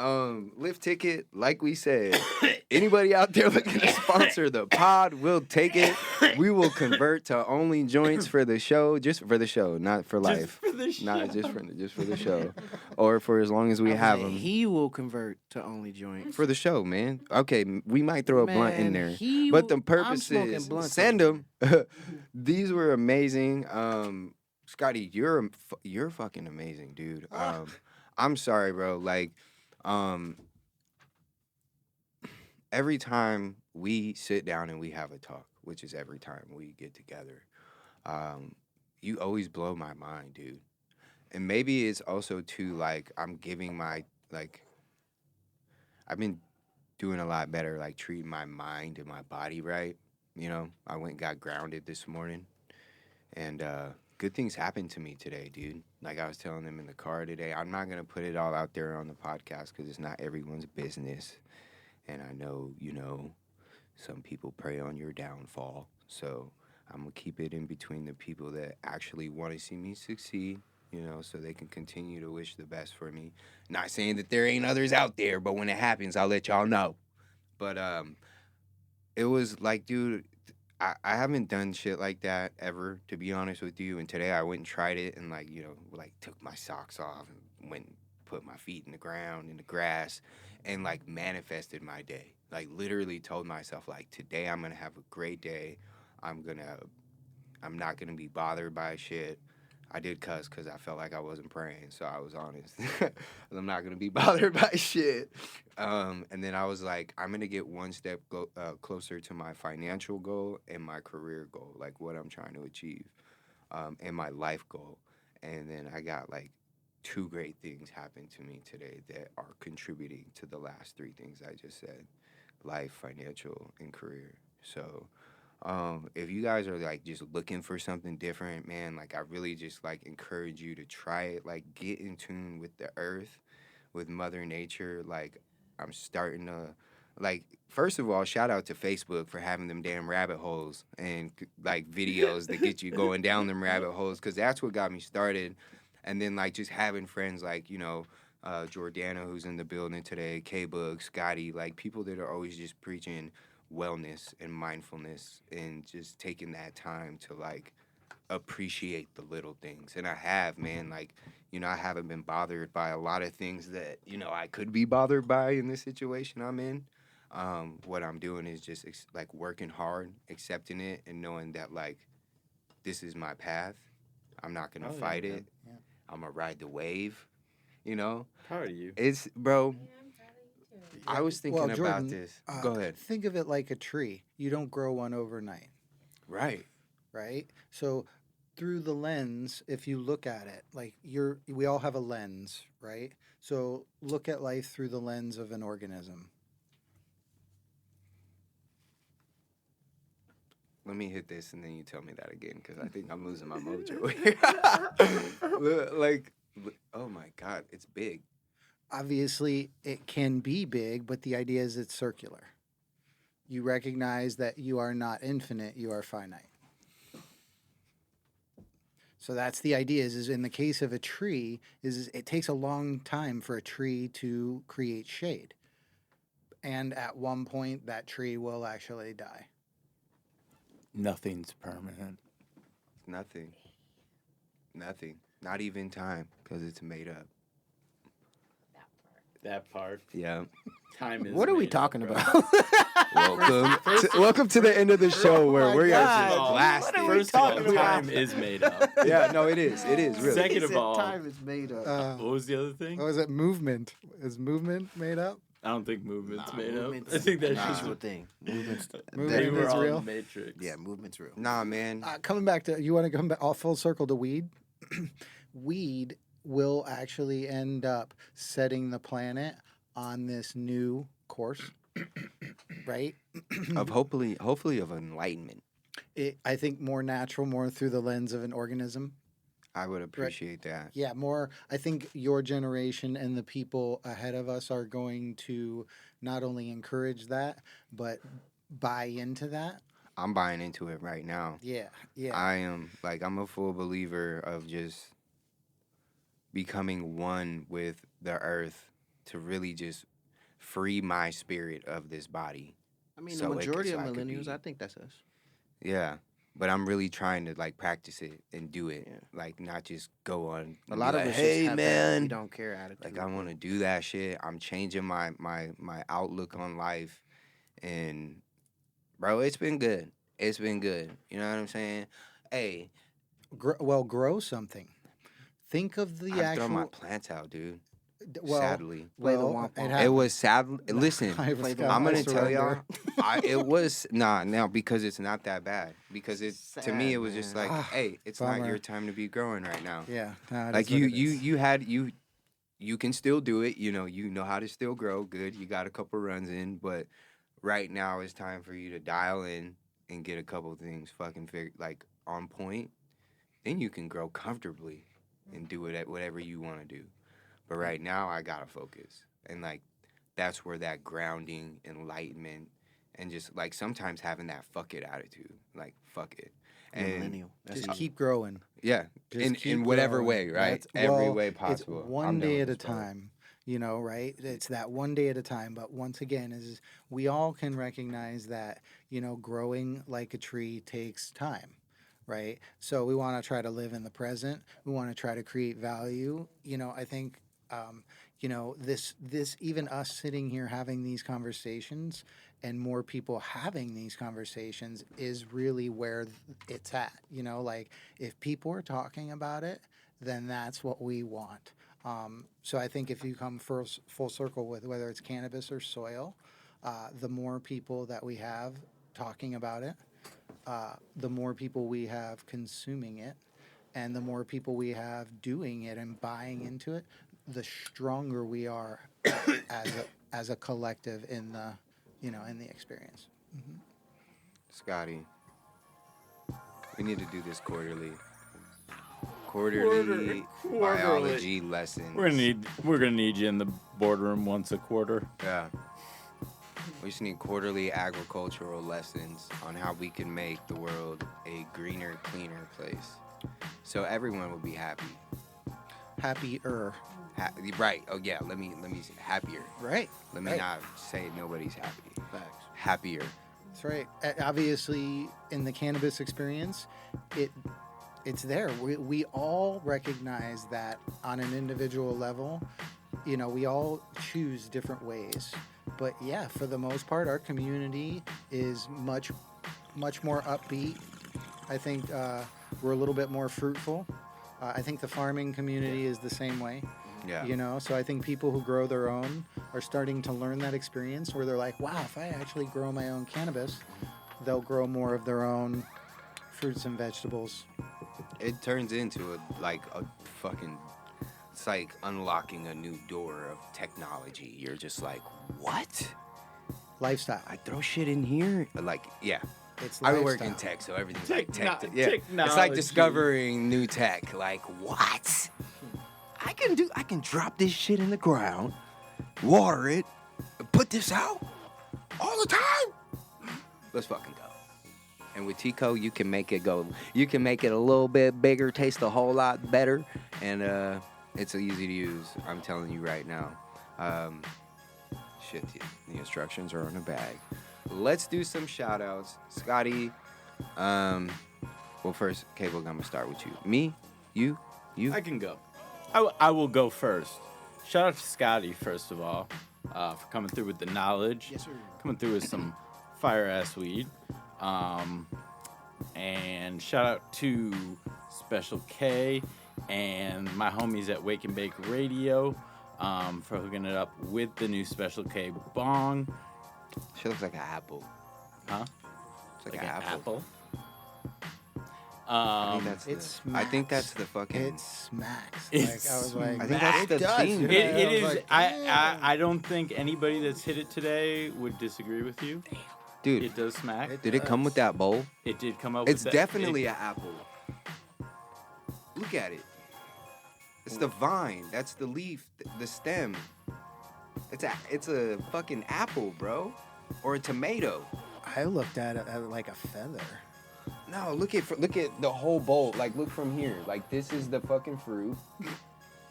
lift ticket, like we said. Anybody out there looking to sponsor the pod, we'll take it. We will convert to only joints for the show, just for the show, not for life. For the show. Not just for the show, or for as long as we have them. He will convert to only joint. For the show, man. Okay, we might throw a blunt in there. he But the will- I'm purpose smoking is blunts send over them. These were amazing. Scotty, you're fucking amazing, dude. I'm sorry, bro. Like, every time we sit down and we have a talk, which is every time we get together, you always blow my mind, dude. And maybe it's also too, like, I'm giving my, like, I've been doing a lot better, like, treating my mind and my body right. You know, I went and got grounded this morning, and good things happened to me today, dude. Like I was telling them in the car today, I'm not going to put it all out there on the podcast because it's not everyone's business. And I know, you know, some people prey on your downfall. So I'm going to keep it in between the people that actually want to see me succeed, you know, so they can continue to wish the best for me. Not saying that there ain't others out there, but when it happens, I'll let y'all know. But it was like, dude, I haven't done shit like that ever, to be honest with you. And today I went and tried it and, like, you know, like took my socks off and went and put my feet in the ground, in the grass, and, like, manifested my day. Like, literally told myself, like, today I'm going to have a great day. I'm not going to be bothered by shit. I did cuss because I felt like I wasn't praying, so I was honest. I'm not going to be bothered by shit. And then I was like, I'm going to get one step closer to my financial goal and my career goal, like what I'm trying to achieve, and my life goal. And then I got, like, 2 great things happen to me today that are contributing to the last 3 things I just said: life, financial, and career. So if you guys are, like, just looking for something different, man, like, I really just, like, encourage you to try it. Like, get in tune with the earth, with Mother Nature. Like, I'm starting to, like, first of all, shout out to Facebook for having them damn rabbit holes and, like, videos that get you going down them rabbit holes, because that's what got me started. And then, like, just having friends like, you know, Jordana, who's in the building today, K-Boog, Scotty, like, people that are always just preaching wellness and mindfulness and just taking that time to, like, appreciate the little things. And I have, man, like, you know, I haven't been bothered by a lot of things that, you know, I could be bothered by in this situation I'm in. What I'm doing is just, like, working hard, accepting it, and knowing that, like, this is my path. I'm not going to fight it. Yeah. I'm going to ride the wave, you know? Proud of you. It's, bro, I was thinking Well, about Jordan, this. Go ahead. Think of it like a tree. You don't grow one overnight, Right. right? So through the lens, if you look at it, like we all have a lens, right? So look at life through the lens of an organism. Let me hit this and then you tell me that again, because I think I'm losing my mojo here. Like, oh my God, it's big. Obviously, it can be big, but the idea is it's circular. You recognize that you are not infinite, you are finite. So that's the idea is in the case of a tree, is it takes a long time for a tree to create shade. And at one point, that tree will actually die. Nothing's permanent. Nothing. Not even time, because it's made up. That part. Yeah. Time is. What are we made up, talking bro. about? Welcome to the end of the show where we are God. just What blasting. are we First of all, talking about? time is made up. Yeah, no, it is. It is, really. Second He of said all, time is made up. what was the other thing? What was it? Movement. Is movement made up? I don't think movement's made Movement's up. I think that's an just actual what thing. Movement's Movement we were is all real? in the Matrix. yeah, movement's real. Nah, man. Coming back to, you want to come back all full circle to weed? Weed will actually end up setting the planet on this new course, right? Of hopefully of enlightenment. I think more natural, more through the lens of an organism. I would appreciate that. Yeah, more. I think your generation and the people ahead of us are going to not only encourage that, but buy into that. I'm buying into it right now. Yeah, yeah. I'm a full believer of just becoming one with the earth to really just free my spirit of this body. I mean, So the majority so of I could millennials, be- I think that's us. Yeah. But I'm really trying to like practice it and do it. Yeah. Like not just go on and A be lot of like, us hey just have that man, we don't care attitude. like I want to do that shit. I'm changing my outlook on life, and bro, it's been good. It's been good. You know what I'm saying? Hey, Grow something. Think of the I throw my actual. plants out, dude. Well, Sadly, Play the well, womp womp. it happened. was sad. Listen, I Play the was- I'm I gonna tell y'all, surrender. it was now because it's not that bad. Because to me Sad, it was just man. like, hey, it's not Bummer. your time to be growing right now. Yeah, no, it Like is what it is. you can still do it. You know how to still grow. Good, you got a couple runs in, but right now it's time for you to dial in and get a couple things fucking like on point. Then you can grow comfortably and do it at whatever you want to do. But right now I gotta focus, and like that's where that grounding, enlightenment, and just like sometimes having that fuck it attitude, like fuck it, and Millennial. That's Just you. keep growing. yeah, Just keep in whatever growing. way, right? That's- Every well, way possible. It's one I'm down day with at a this, brother. time, right? It's that one day at a time. But once again, is we all can recognize that, growing like a tree takes time, right? So we want to try to live in the present. We want to try to create value. I think, this even us sitting here having these conversations and more people having these conversations is really where it's at. Like if people are talking about it, then that's what we want. So I think if you come full circle with whether it's cannabis or soil, the more people that we have talking about it, the more people we have consuming it, and the more people we have doing it and buying into it, the stronger we are as a collective in the in the experience. Scotty, we need to do this quarterly. Quarterly. Biology lessons. We're gonna need you in the boardroom once a quarter. Yeah. We just need quarterly agricultural lessons on how we can make the world a greener, cleaner place. So everyone will be happy. Happier. Right. Oh yeah. Let me say happier. Right. Let me Right. not say nobody's happy. Facts. Happier. That's right. Obviously, in the cannabis experience, it's there. We all recognize that on an individual level, we all choose different ways. But yeah, for the most part, our community is much more upbeat. I think we're a little bit more fruitful. I think the farming community is the same way. Yeah. So I think people who grow their own are starting to learn that experience where they're like, wow, if I actually grow my own cannabis, they'll grow more of their own fruits and vegetables. It turns into a fucking. It's like unlocking a new door of technology. You're just like, what? Lifestyle. I throw shit in here? Like, yeah. It's I lifestyle. work in tech, so everything's like tech. Techno- Yeah. It's like technology. discovering new tech. Like, what? I can drop this shit in the ground, water it, and put this out all the time. Let's fucking go. And with TeaCo, you can make it go. You can make it a little bit bigger, taste a whole lot better, and it's easy to use. I'm telling you right now. Shit, the instructions are on the bag. Let's do some shout outs. Scotty, well, first, Cable, I'm going to start with you. Me? You? I can go. I will go first. Shout out to Scotty, first of all, for coming through with the knowledge. Yes, sir. Coming through with some fire-ass weed. And shout out to Special K and my homies at Wake and Bake Radio for hooking it up with the new Special K bong. She looks like an apple. Huh? It's like an apple. Um, I think that's the fucking. It smacks. It's Like I was like, I think that's the theme. It I was is. like, I don't think anybody that's hit it today would disagree with you. Dude, It does smack. did it come with that bowl? It did come out. It's with that. definitely an apple. Look at it. It's the vine. That's the leaf. The stem. It's a fucking apple, bro, or a tomato. I looked at it as like a feather. No, look at the whole bowl. Like, look from here. Like, this is the fucking fruit.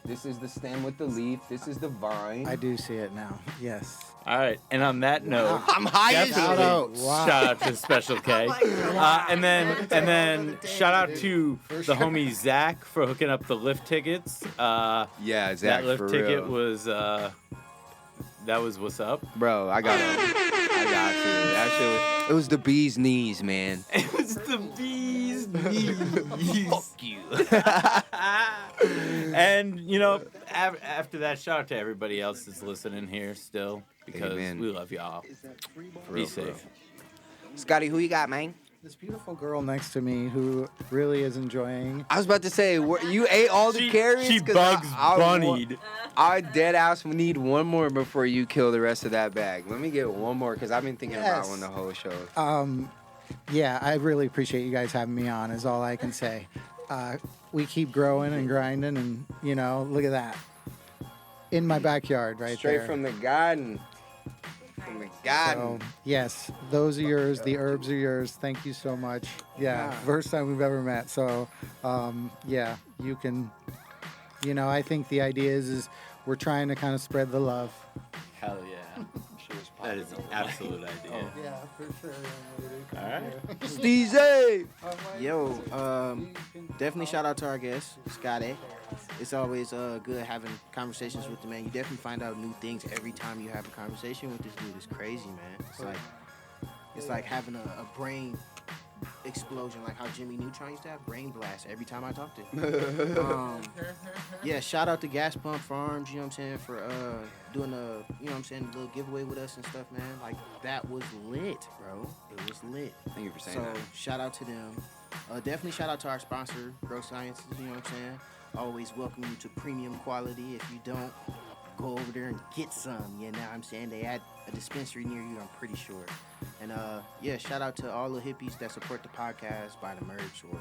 This is the stem with the leaf. This is the vine. I do see it now. Yes. All right, and on that note, I'm high as definitely shit. shout out to Special K, and then shout out to the homie Zach for hooking up the lift tickets. Yeah, Zach, that lift for ticket real. was that was what's up. Bro, I got to. That shit was, it was the bee's knees, man. It was the bee's knees. Fuck you. And you know, after that, shout out to everybody else that's listening here still, because Amen. we love y'all. For Be real, safe. Scotty, who you got, man? This beautiful girl next to me who really is enjoying. I was about to say, you ate all the carrots? She 'Cause bugs I bunnied. I dead ass need one more before you kill the rest of that bag. Let me get one more because I've been thinking about one the whole show. Yeah, I really appreciate you guys having me on, is all I can say. We keep growing and grinding, and, you know, look at that. In my backyard right Straight there. from the garden. From the garden. So, yes, those are yours. The herbs are yours. Thank you so much. Yeah, first time we've ever met. So, yeah, you can, you know, I think the idea is we're trying to kind of spread the love. Hell yeah. That is an absolute idea. Yeah, for sure. All right. Steezy! Yo, definitely shout out to our guest, Scotty. It's always good having conversations with the man. You definitely find out new things every time you have a conversation with this dude. It's crazy, man. It's like having a brain explosion, like how Jimmy Neutron used to have brain blast every time I talked to him. Yeah, shout out to Gas Pump Farms, you know what I'm saying, for doing a, you know what I'm saying, little giveaway with us and stuff, man. Like, that was lit, bro. It was lit. Thank you for saying So, that. shout out to them. Definitely shout out to our sponsor, Grow Sciences, you know what I'm saying. Always welcome you to premium quality. If you don't, go over there and get some, you know what I'm saying. They had a dispensary near you, I'm pretty sure. And yeah, shout out to all the hippies that support the podcast, buy the merch or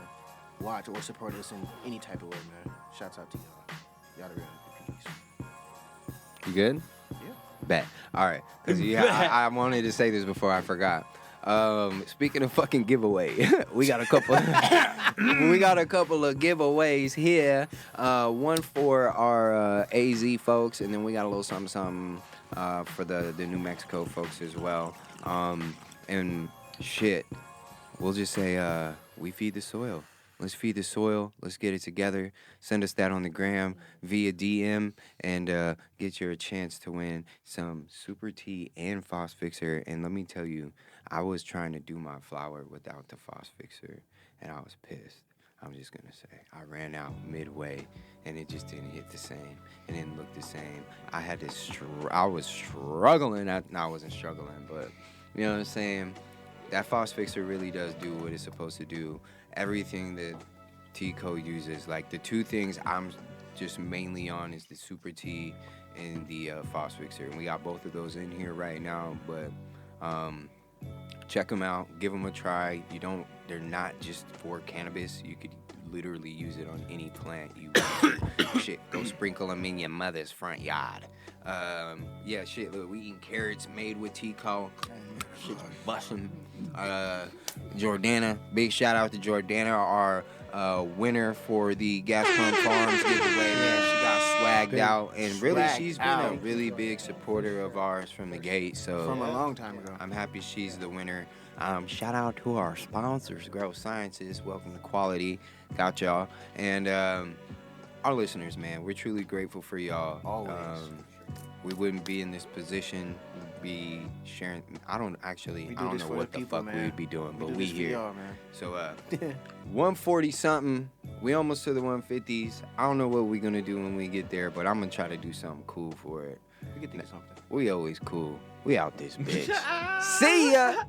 watch or support us in any type of way, man. Shouts out to y'all. Y'all the real hippies. You good? Yeah. Bet. All right. 'Cause I wanted to say this before I forgot. Speaking of fucking giveaway, we got a couple. We got a couple of giveaways here. One for our AZ folks, and then we got a little something for the New Mexico folks as well. And shit, we'll just say we feed the soil. Let's feed the soil. Let's get it together. Send us that on the gram via DM and get you a chance to win some Super Tea and Phos Fixer. And let me tell you, I was trying to do my flower without the Phos Fixer, and I was pissed. I'm just going to say, I ran out midway, and it just didn't hit the same. It didn't look the same. I had to, I was struggling. No, I wasn't struggling, but you know what I'm saying? That Phos Fixer really does do what it's supposed to do. Everything that TeaCo uses, like the two things I'm just mainly on is the Super Tea and the Phos Fixer. And we got both of those in here right now, but check them out, give them a try. They're not just for cannabis. You could literally use it on any plant you want. Shit, go sprinkle them in your mother's front yard. Yeah, shit, look, we eating carrots made with TeaCo. Shit's busting. Jordana, big shout out to Jordana, our winner for the Gas Pump Farms giveaway, man. She got swagged out, and really, she's been a really big supporter of ours from the gate. So From a long time ago. I'm happy she's the winner. Shout out to our sponsors, Grow Sciences, Welcome to Quality, got y'all, and our listeners, man. We're truly grateful for y'all. Always. We wouldn't be in this position, be sharing. I don't know what the fuck we would be doing, but we here. Y'all, man. So 140 something. We almost to the 150s. I don't know what we're gonna do when we get there, but I'm gonna try to do something cool for it. We could think of something. We always cool. We out this bitch. See ya.